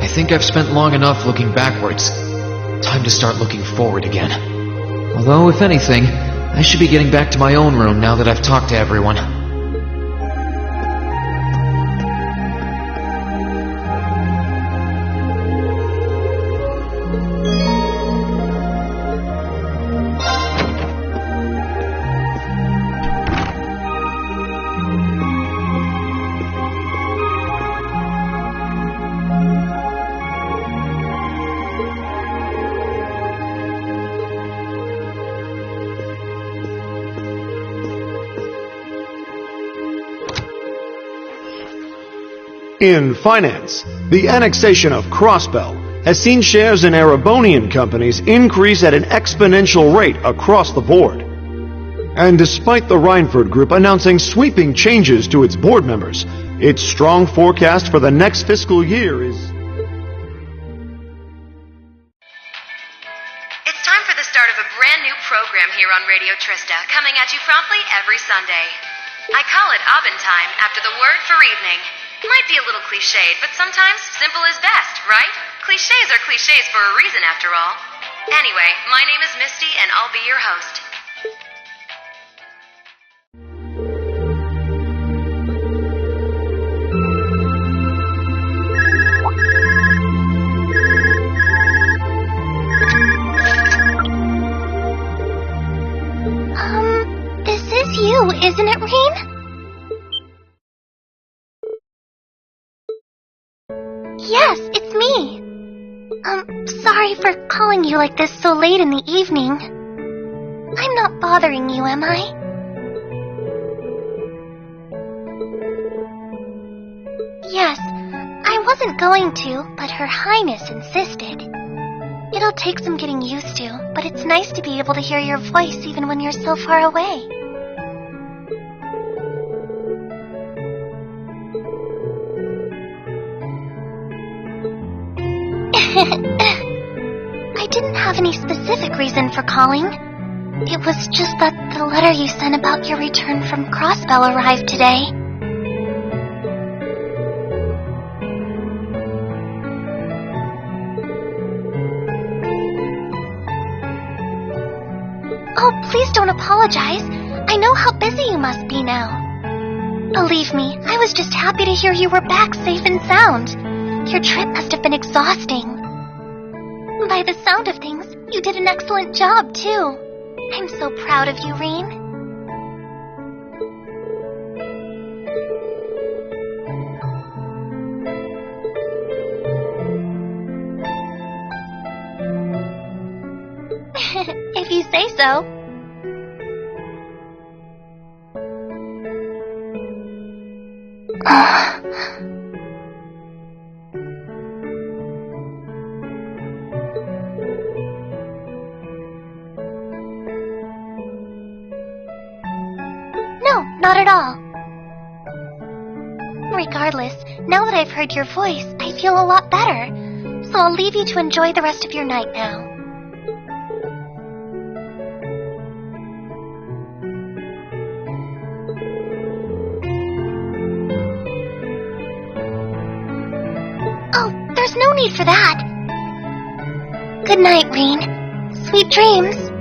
Speaker 1: I think I've spent long enough looking backwards. Time to start looking forward again. Although, if anything, I should be getting back to my own room now that I've talked to everyone.
Speaker 12: In finance, the annexation of Crossbell has seen shares in Erebonian companies increase at an exponential rate across the board. And despite the Rhineford Group announcing sweeping changes to its board members, its strong forecast for the next fiscal year is...
Speaker 2: It's time for the start of a brand new program here on Radio Trista, coming at you promptly every Sunday. I call it Aubin Time, after the word for evening. Might be a little cliched, but sometimes simple is best, right? Clichés are clichés for a reason, after all. Anyway, my name is Misty, and I'll be your host.
Speaker 5: This is you, isn't it, Reen? Yes, it's me. Sorry for calling you like this so late in the evening. I'm not bothering you, am I? Yes, I wasn't going to, but Her Highness insisted. It'll take some getting used to, but it's nice to be able to hear your voice even when you're so far away. I didn't have any specific reason for calling. It was just that the letter you sent about your return from Crossbell arrived today. Oh, please don't apologize. I know how busy you must be now. Believe me, I was just happy to hear you were back safe and sound. Your trip must have been exhausting. By the sound of things, you did an excellent job, too. I'm so proud of you, Reen. If you say so. No, not at all. Regardless, now that I've heard your voice, I feel a lot better. So I'll leave you to enjoy the rest of your night now. Oh, there's no need for that. Good night, Reen. Sweet dreams.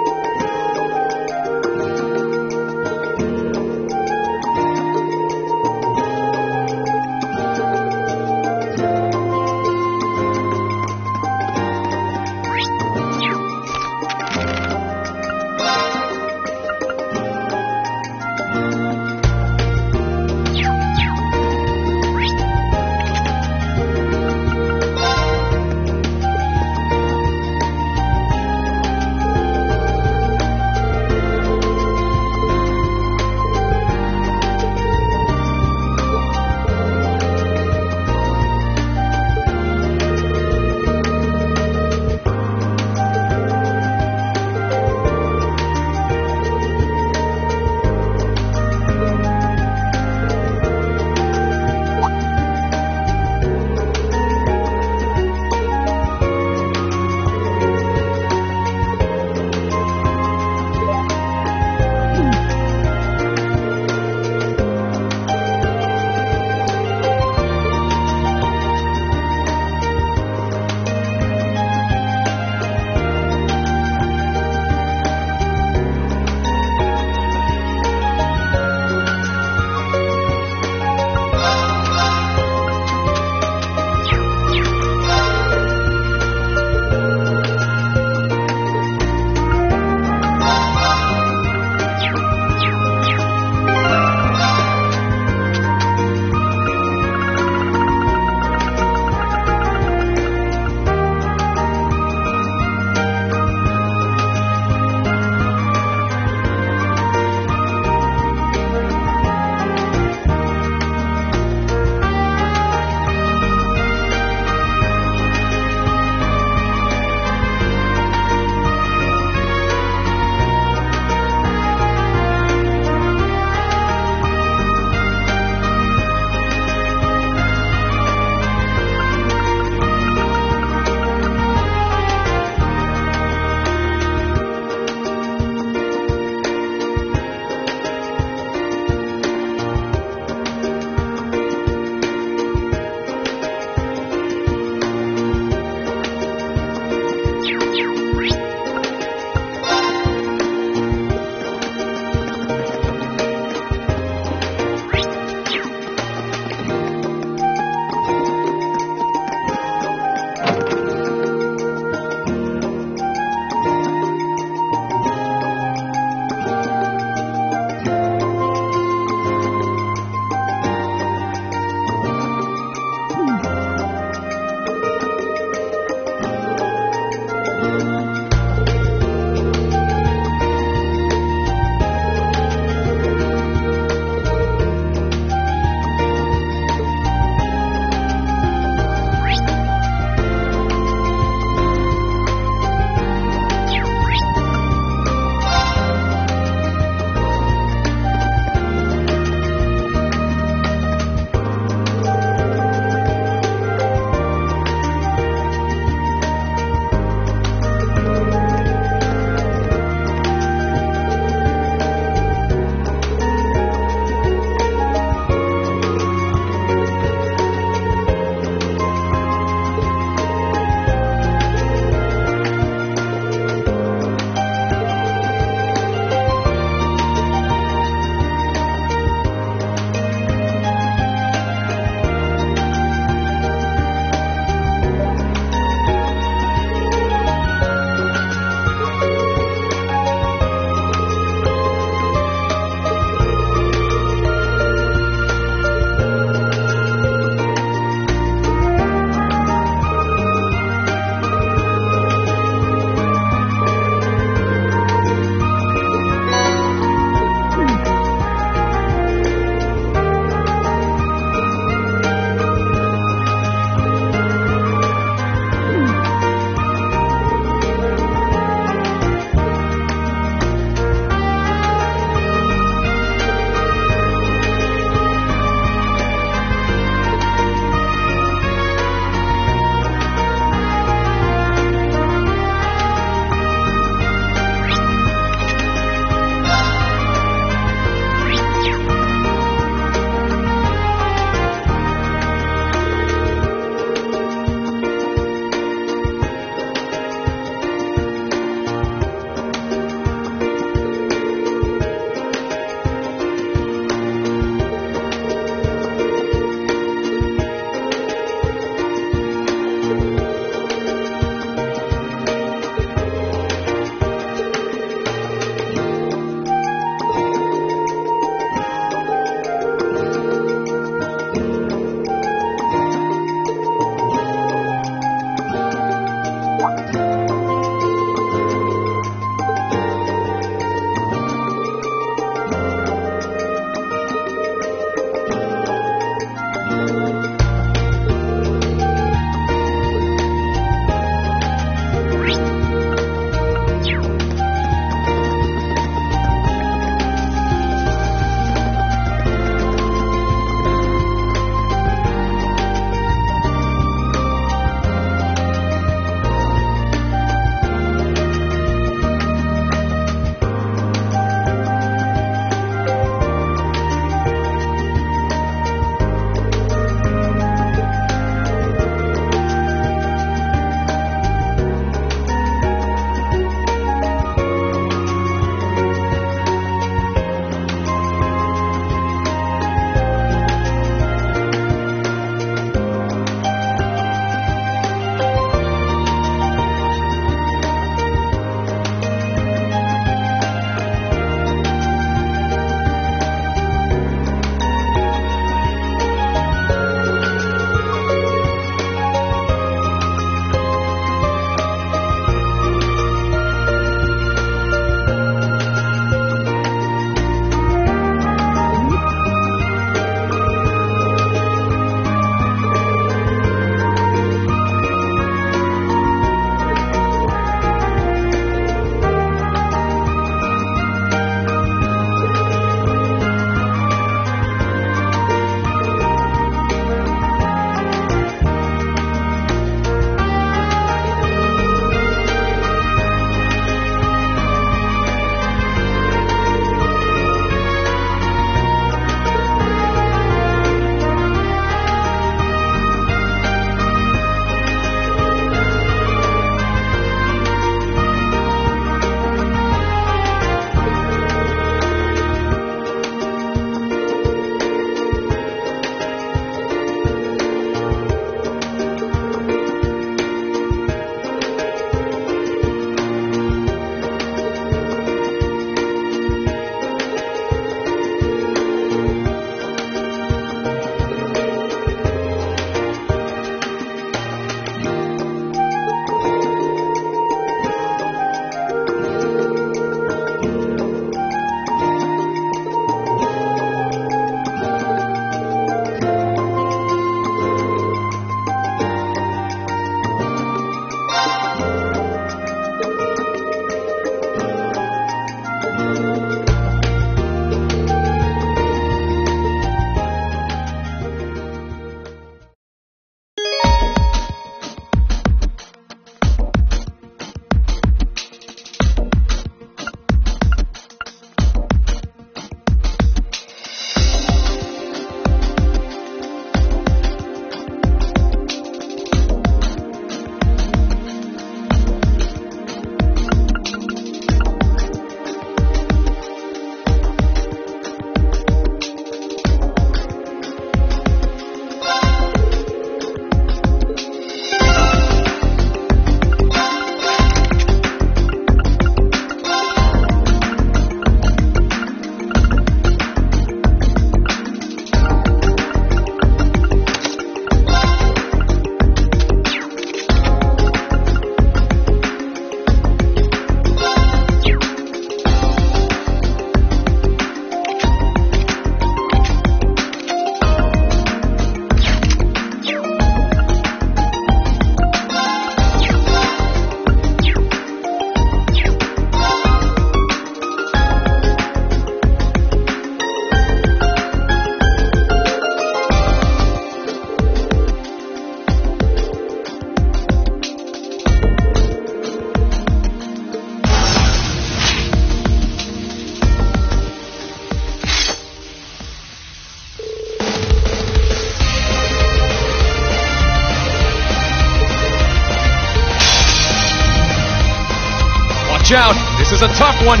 Speaker 3: out! This is a tough one!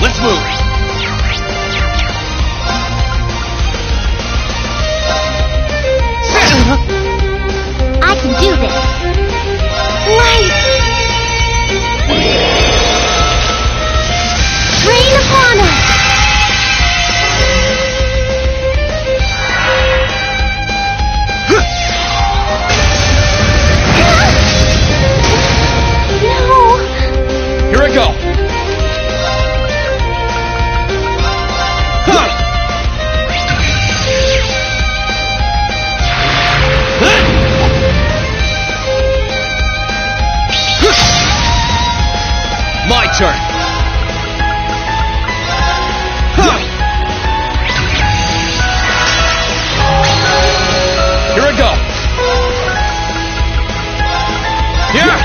Speaker 3: Let's move!
Speaker 5: I can do this. Light! Rain upon us! No!
Speaker 3: Here I go! My turn! Here I go! Here!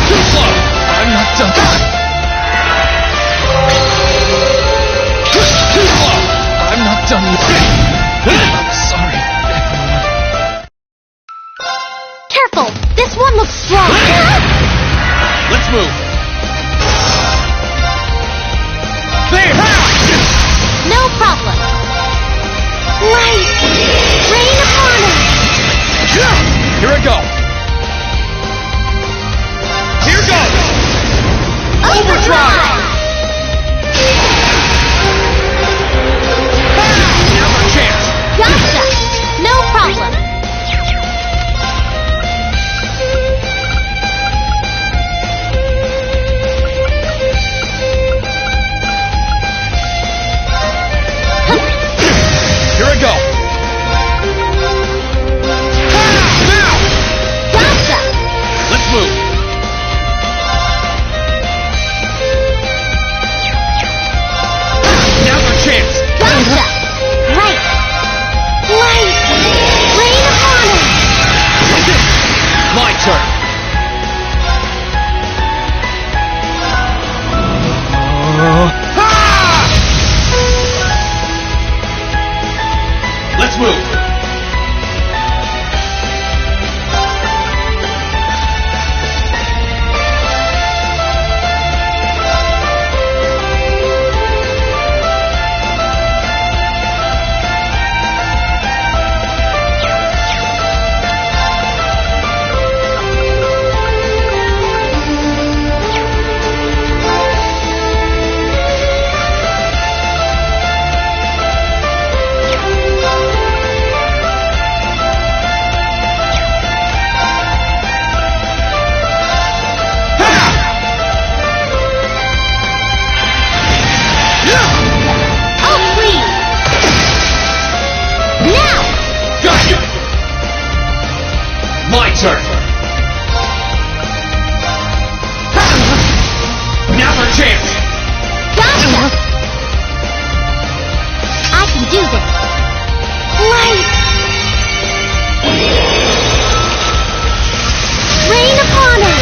Speaker 3: Too slow! I'm not done. Too slow! I'm not done yet. I'm sorry, everyone.
Speaker 5: Careful! This one looks strong!
Speaker 3: Let's move. There!
Speaker 5: No problem! Light! Rain upon us!
Speaker 3: Here I go. Here goes! Overdrive! Now's our chance!
Speaker 5: Gotcha! No problem!
Speaker 3: Here I go. Now!
Speaker 5: Gotcha!
Speaker 3: Let's move. Now's our chance.
Speaker 5: Gotcha! Right! Light! Rain upon us!
Speaker 3: My turn. Let's move.
Speaker 5: Oh, please! Now!
Speaker 3: Got you. My turn. Now's our chance.
Speaker 5: Gotcha! I can do this! Light! Rain upon us!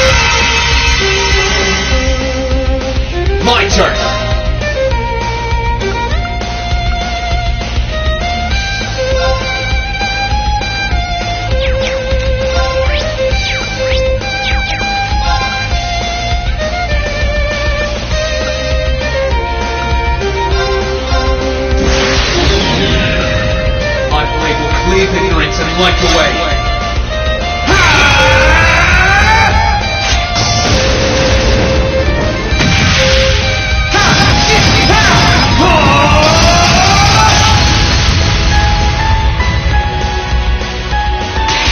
Speaker 3: My turn. My blade will cleave ignorance and light the way.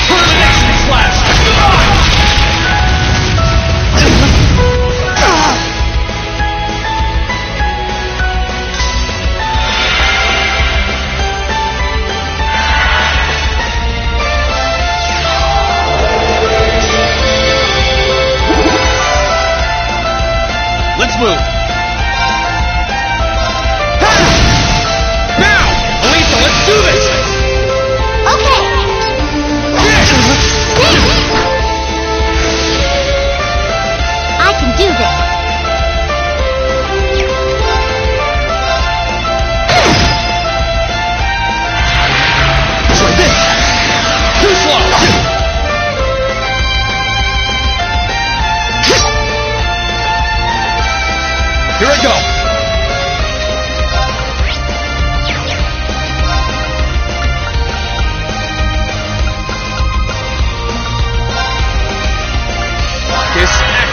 Speaker 3: Termination slash!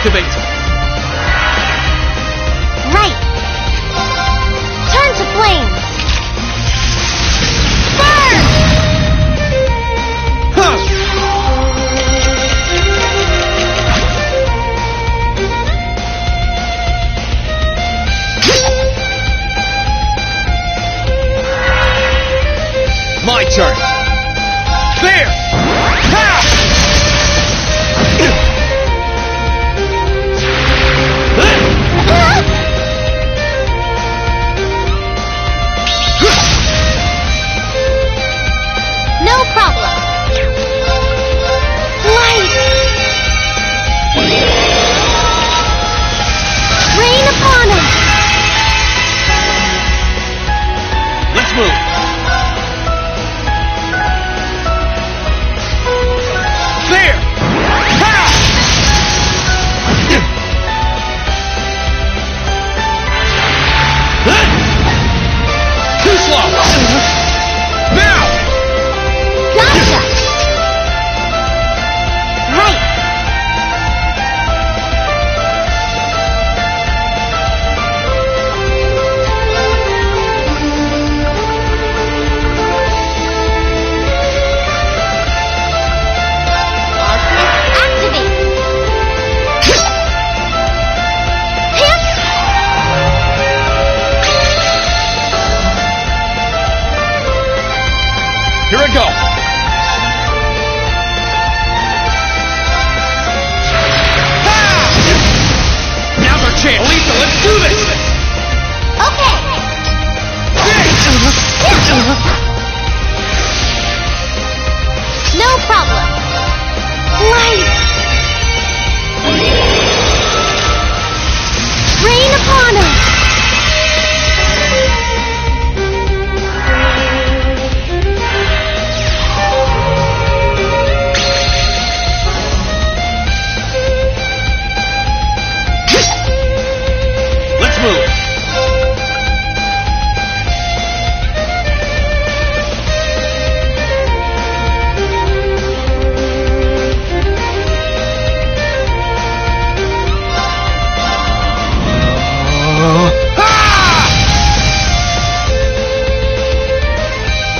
Speaker 3: Activate!
Speaker 5: Right. Turn to flames. Burn!
Speaker 3: My turn! There! Ha!
Speaker 5: No problem. Light. Rain upon us.
Speaker 3: Let's move! There! Ha! Too slow! Now!
Speaker 5: Gotcha. Right. Activate. Hit.
Speaker 3: Here I go! Now's our chance! Lisa, let's do this!
Speaker 5: Okay. No problem. Light. Rain upon us.
Speaker 3: Let's move!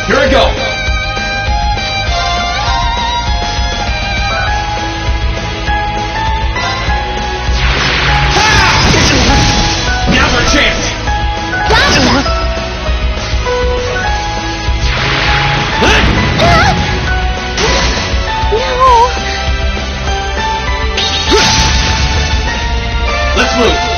Speaker 3: Here I go! Now's our chance!
Speaker 5: Gotcha. No.
Speaker 3: Let's move!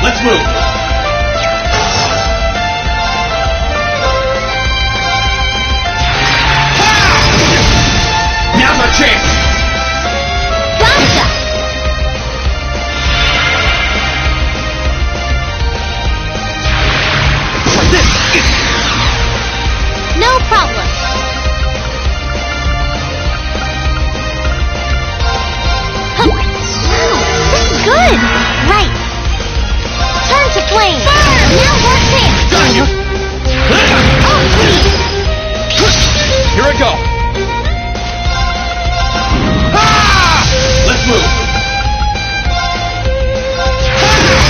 Speaker 3: Let's move! Now's our chance!
Speaker 5: Gotcha. No problem. Huh. Wow, this is good. Right. Turn to flame. Now we're there.
Speaker 3: Got you!
Speaker 5: Oh, please.
Speaker 3: Here I go! Let's move!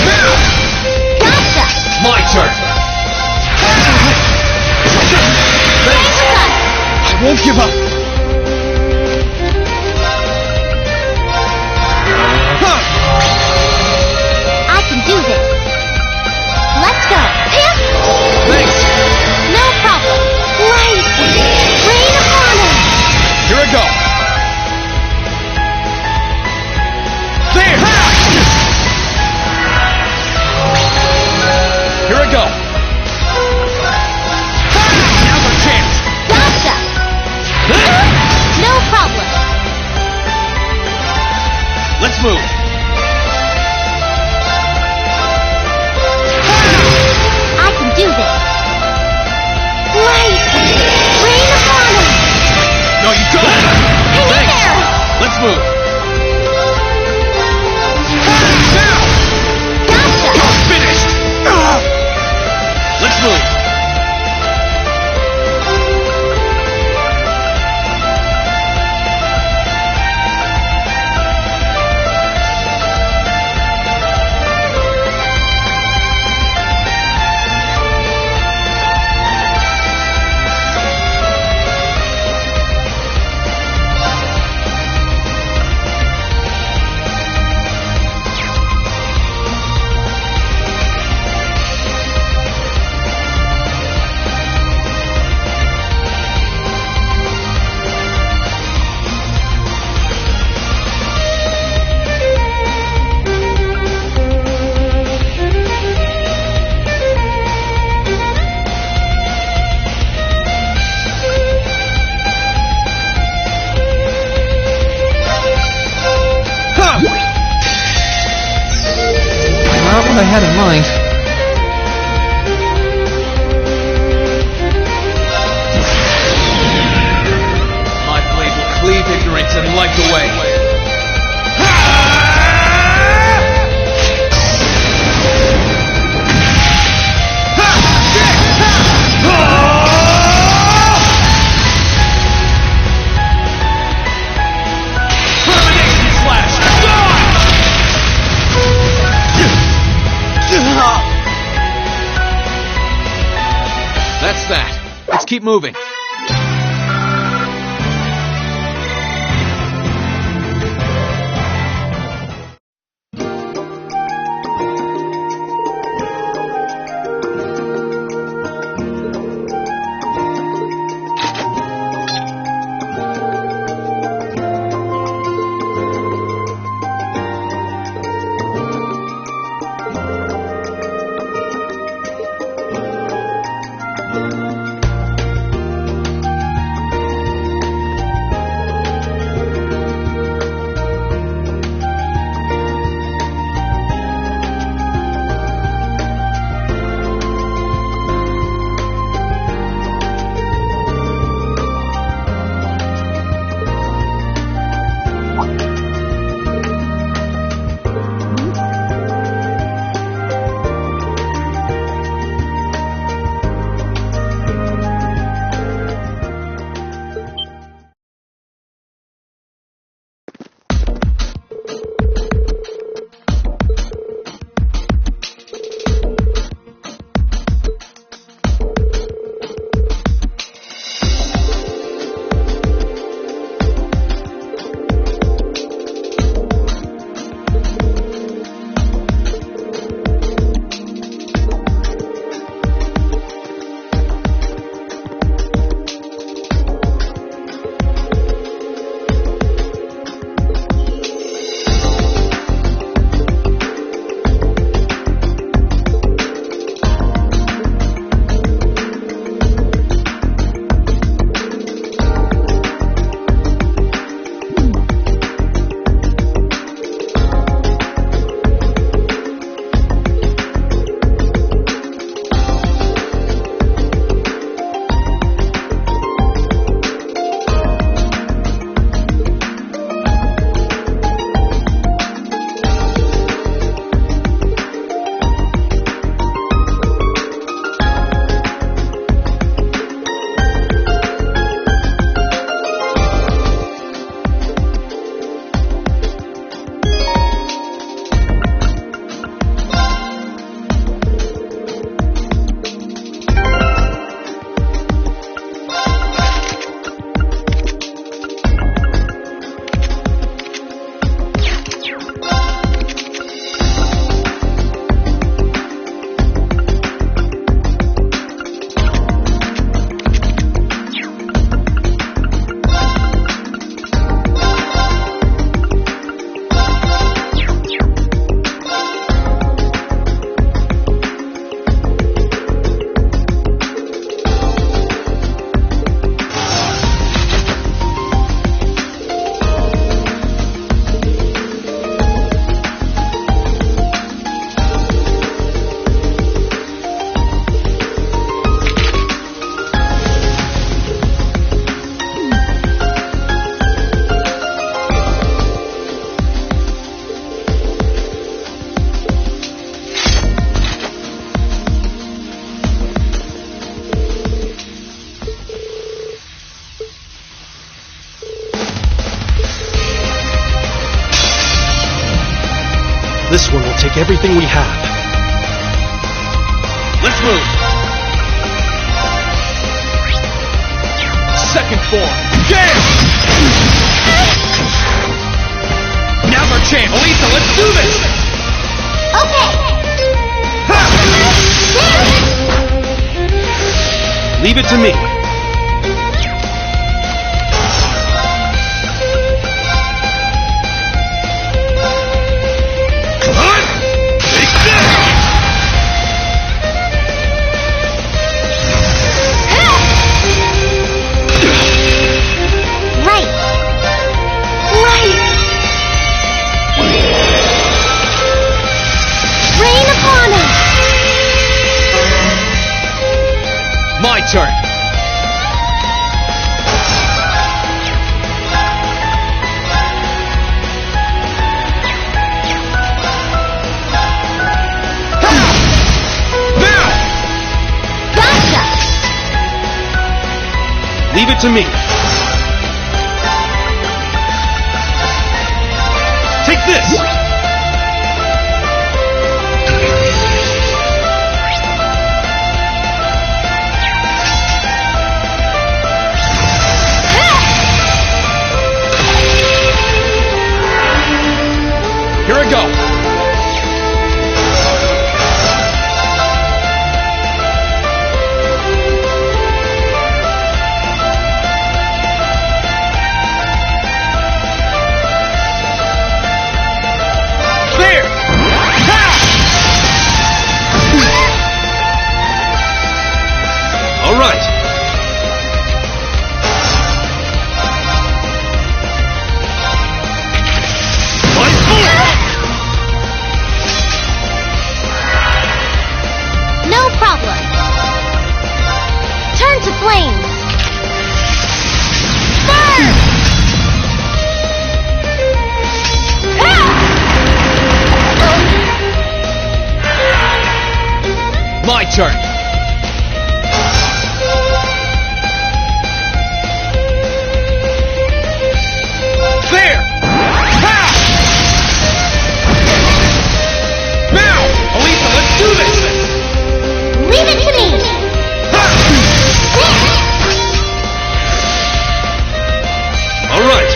Speaker 3: Now!
Speaker 5: Gotcha.
Speaker 3: My turn! I won't give up!
Speaker 5: I can do this. Let's go.
Speaker 3: Thanks!
Speaker 5: No problem. Light. Rain upon us.
Speaker 3: Here I go! There! Here I go! Now's our chance!
Speaker 5: Gotcha.
Speaker 1: what I had in mind.
Speaker 3: My blade will cleave ignorance and light the way.
Speaker 1: That's that. Let's keep moving.
Speaker 8: This one will take everything we have.
Speaker 3: Let's move. Second form. Jam! Now's our chance. Elisa, let's do this!
Speaker 5: Okay!
Speaker 8: Leave it to me.
Speaker 5: Rain upon
Speaker 3: turn. Leave it to me. Take this! Here I go! All right.
Speaker 5: No problem. Turn to flames. Burn!
Speaker 3: My turn. There! Ha! Now! Alisa, let's do this!
Speaker 5: Leave it to me.
Speaker 3: All right.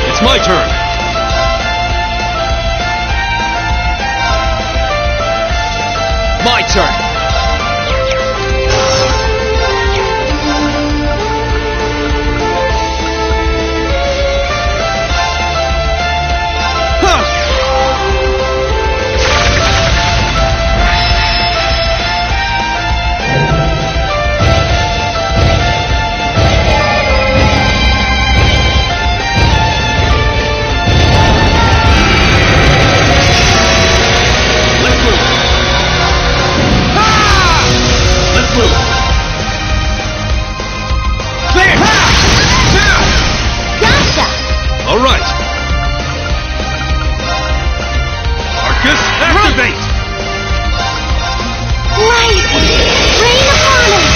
Speaker 3: It's my turn. My turn. All right. Arcus, activate!
Speaker 5: Light! Rain upon us!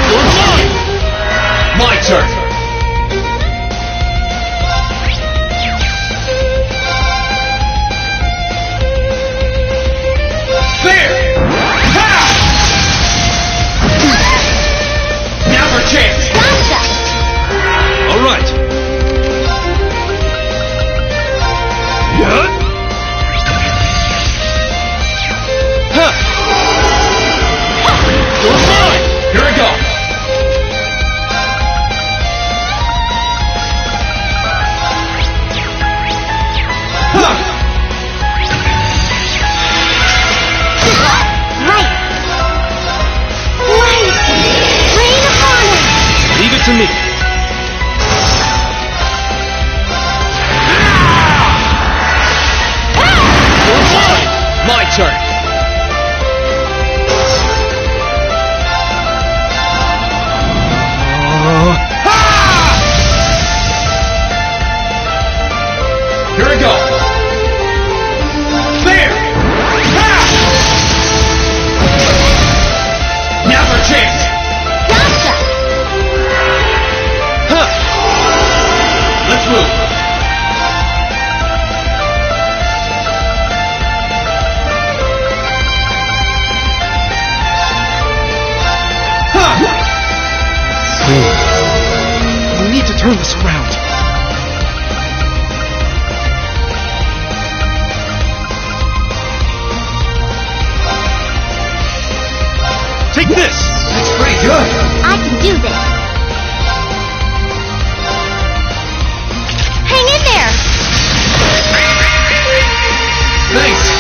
Speaker 3: You're mine! My turn. There! Ha! Now for chance!
Speaker 5: Gotcha!
Speaker 3: All right. Huh. You're mine! Here we go. Huh.
Speaker 5: Light! Light! Rain upon us!
Speaker 3: Leave it to me. My turn. Here we go. There. Now for a chance.
Speaker 5: Gotcha!
Speaker 3: Huh. Let's move.
Speaker 8: We need to turn this around.
Speaker 3: pretty good.
Speaker 5: I can do this. Hang in there!
Speaker 3: Thanks.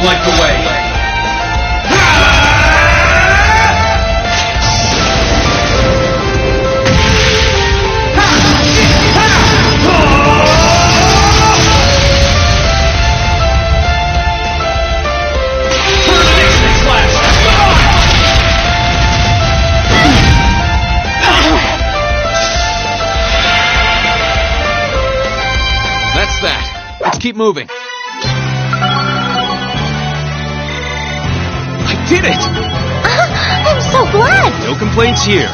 Speaker 1: Light the way. That's that. Let's keep moving. Did it!
Speaker 5: I'm so glad!
Speaker 3: No complaints here.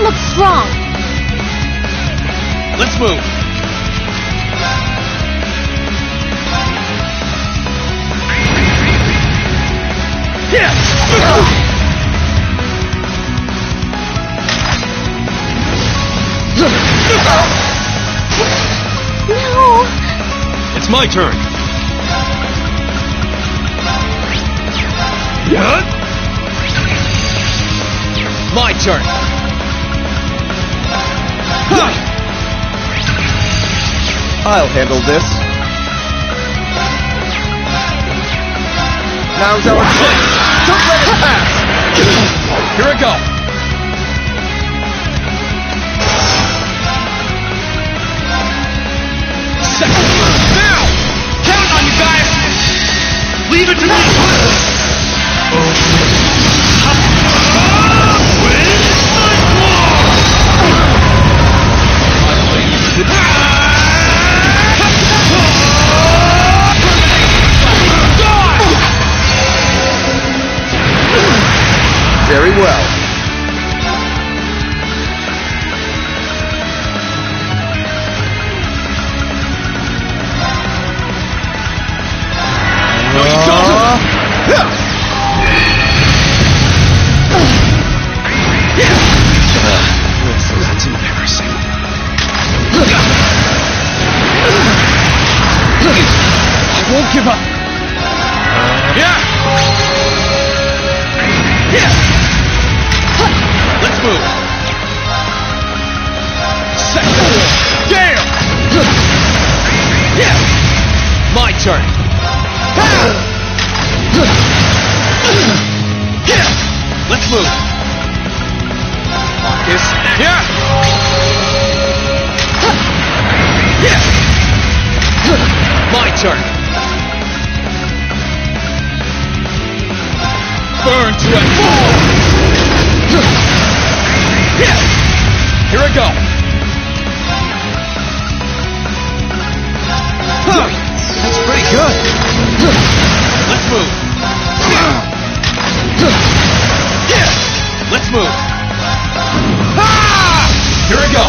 Speaker 11: look strong.
Speaker 3: Let's move.
Speaker 11: No.
Speaker 3: It's my turn. My turn.
Speaker 9: I'll handle this. Now's our chance. Don't let it pass.
Speaker 3: Here I go. Second. Now! Count on you guys! Leave it to me!
Speaker 9: Very well.
Speaker 3: That's embarrassing. I won't give up. Let's move. Second. Damn! My turn. Let's move. Marcus. My turn. Burn to it. Here I go. That's pretty good. Let's move. Let's move. Here I go.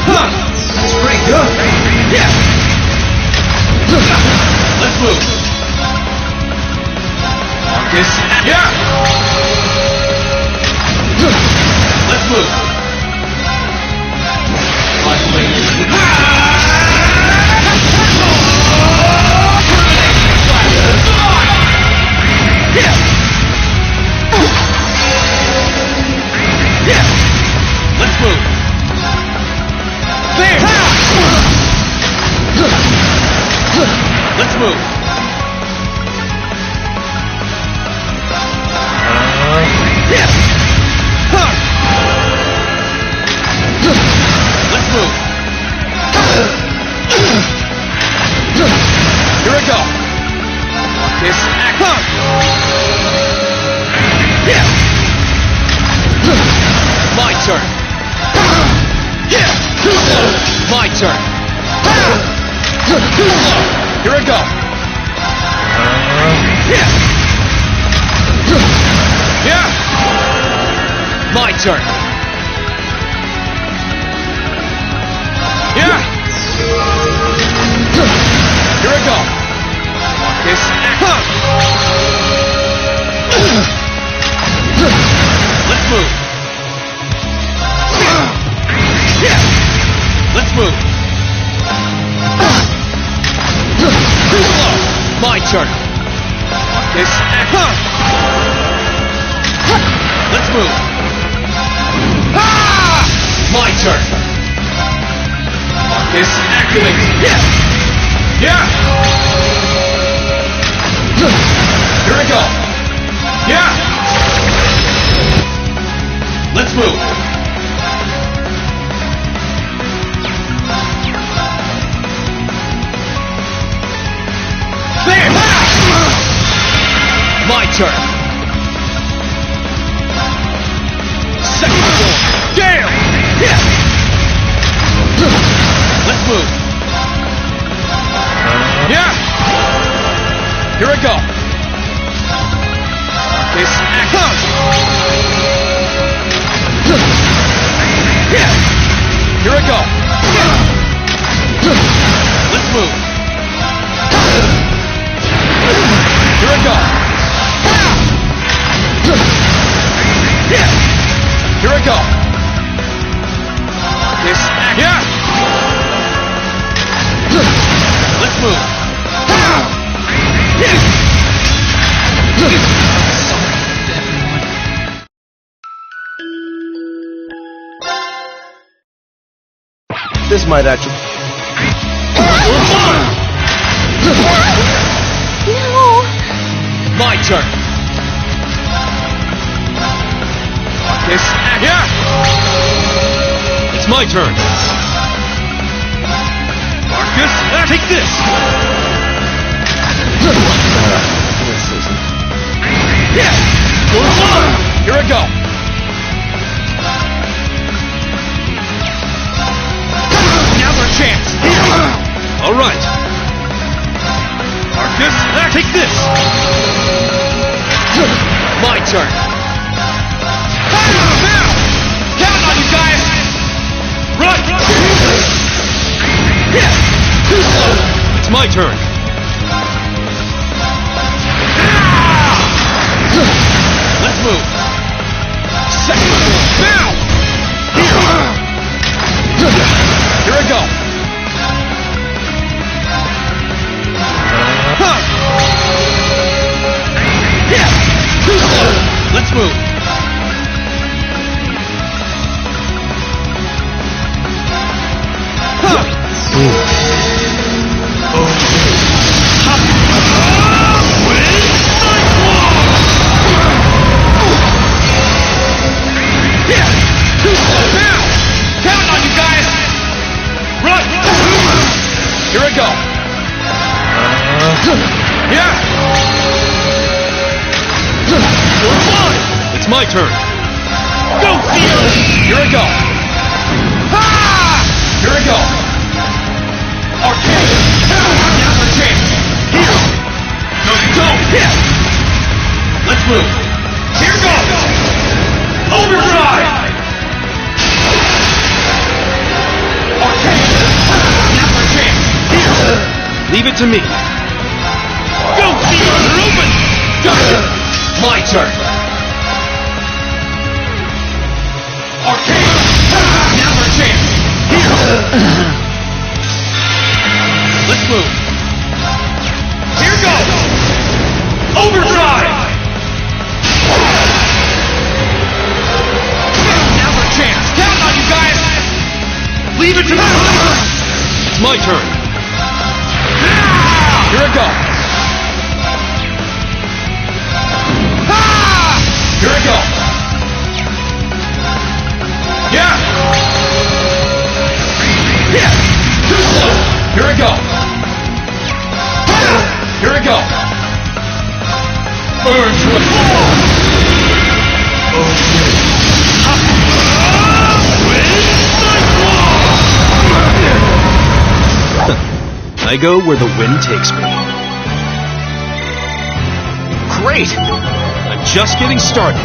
Speaker 3: That's pretty good. Let's move. Marcus. Let's move. Let's move. There. Let's move. Let's move. Here I go. Marcus, act up. My turn. My turn. Here I go. My turn. Here I go. Marcus, act up. Let's move. Let's move. My turn. Marcus, act up. Let's move. My turn. Marcus, activate. Here I go. Let's move. There! My turn. Second floor. Damn! Let's move. Here I go. Marcus, act up. Here I go! Let's move! Here I go! Here I go! This act. Yeah! Let's move!
Speaker 9: This might actually...
Speaker 5: No!
Speaker 3: My turn! This act. Yeah! It's my turn! Marcus, take this! Yeah! Here I go! Another chance! All right! Marcus, take this! My turn! Now! Count on you guys! Run! It's my turn! Let's move! Second move! Now! Here I go! Let's move! Count on you guys! Run! Here I go! Yeah! It's my turn! Go, Theo! Here I go! Here I go! Arcade! Another chance! Here! No, you don't! Let's move! Here goes! Overdrive! Arcade! Another chance! Here! Leave it to me! Go, Theo! They're open! Gotcha! My turn! Arcade! Another chance! Here! Let's move! Here goes! Overdrive! Another chance! Count on you guys! Leave it to me! It's my turn! Here I go! Here I go! Yeah! Too slow! Here I go! Here I go! Burn to a
Speaker 8: I go where the wind takes me.
Speaker 3: Great! I'm just getting started.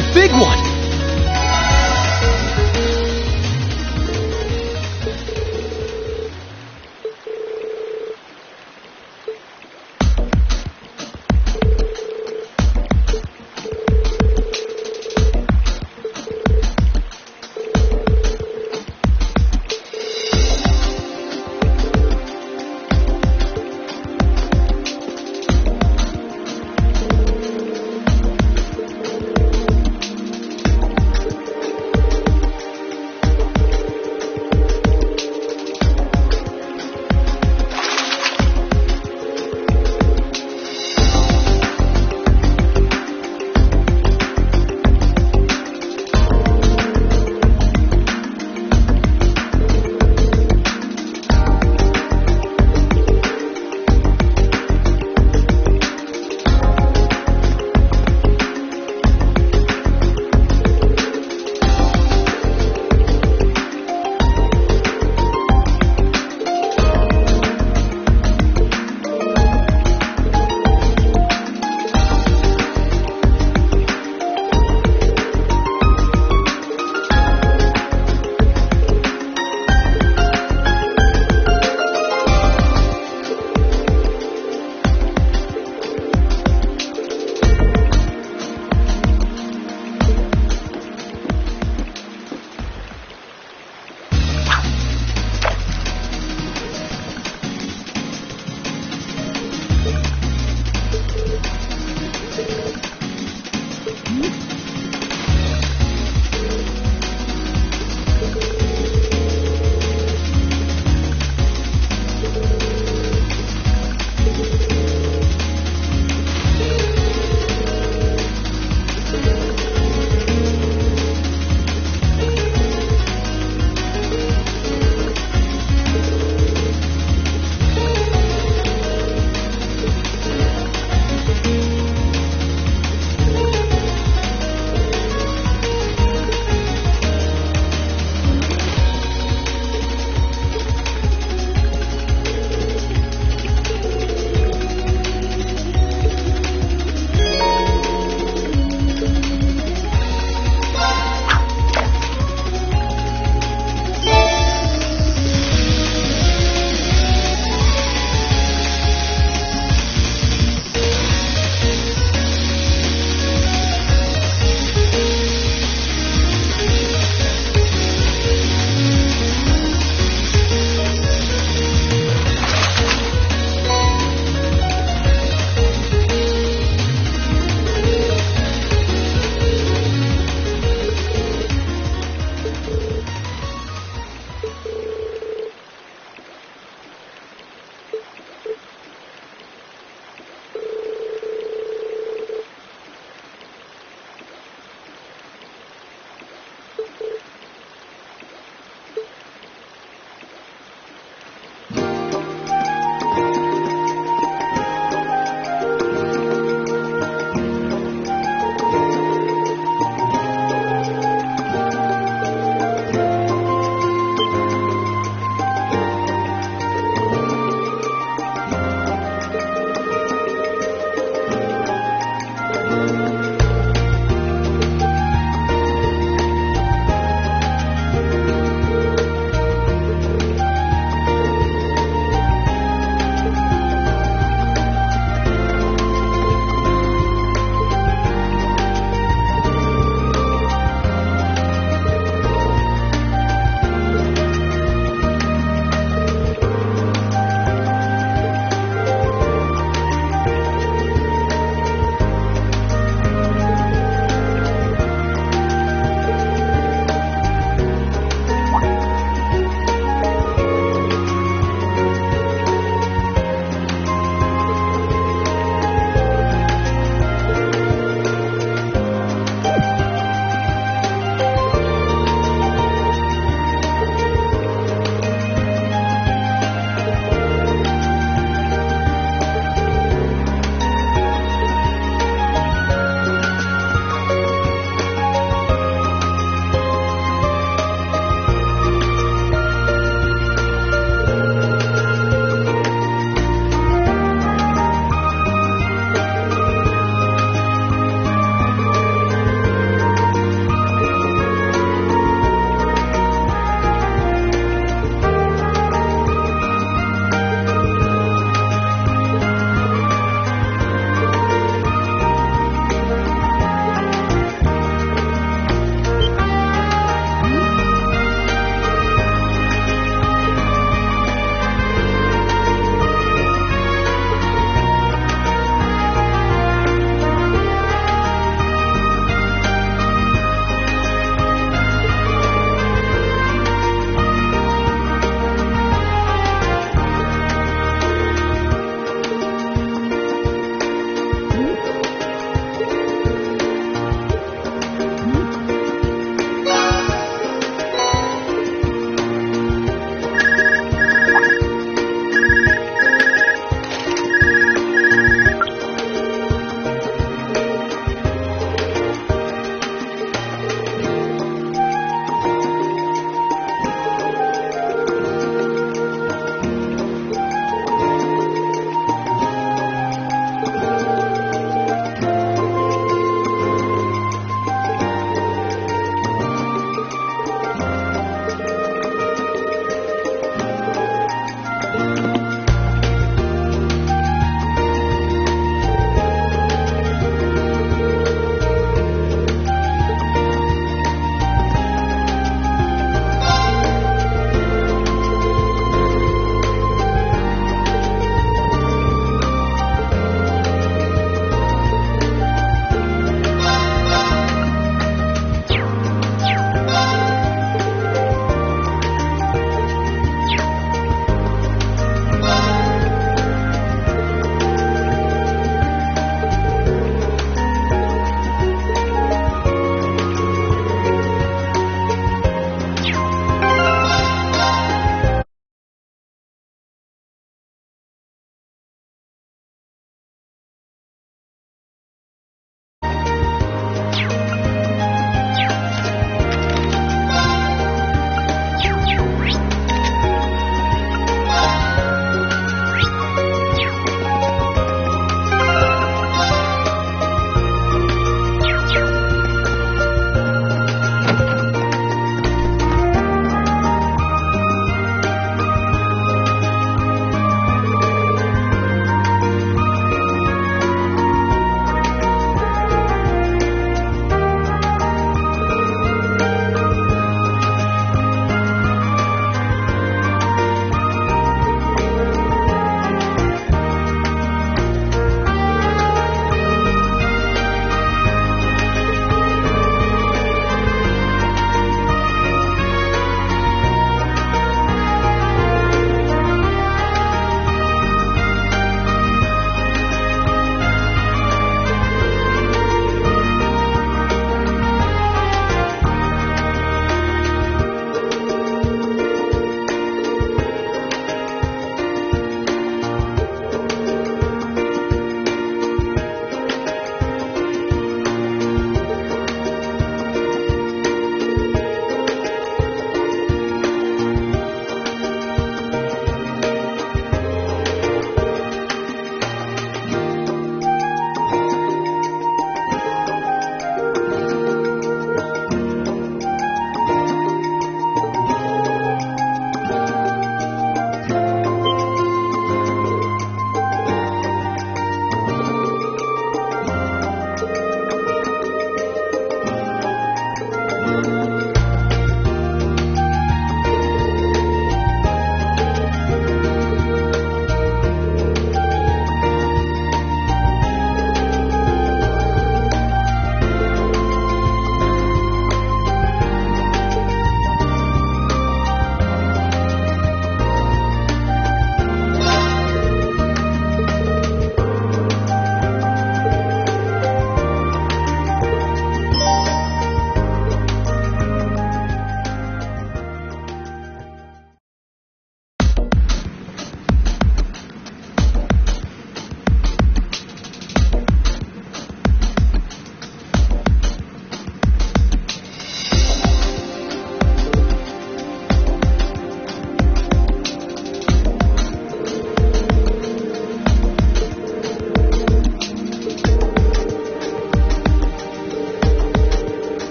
Speaker 3: a big one!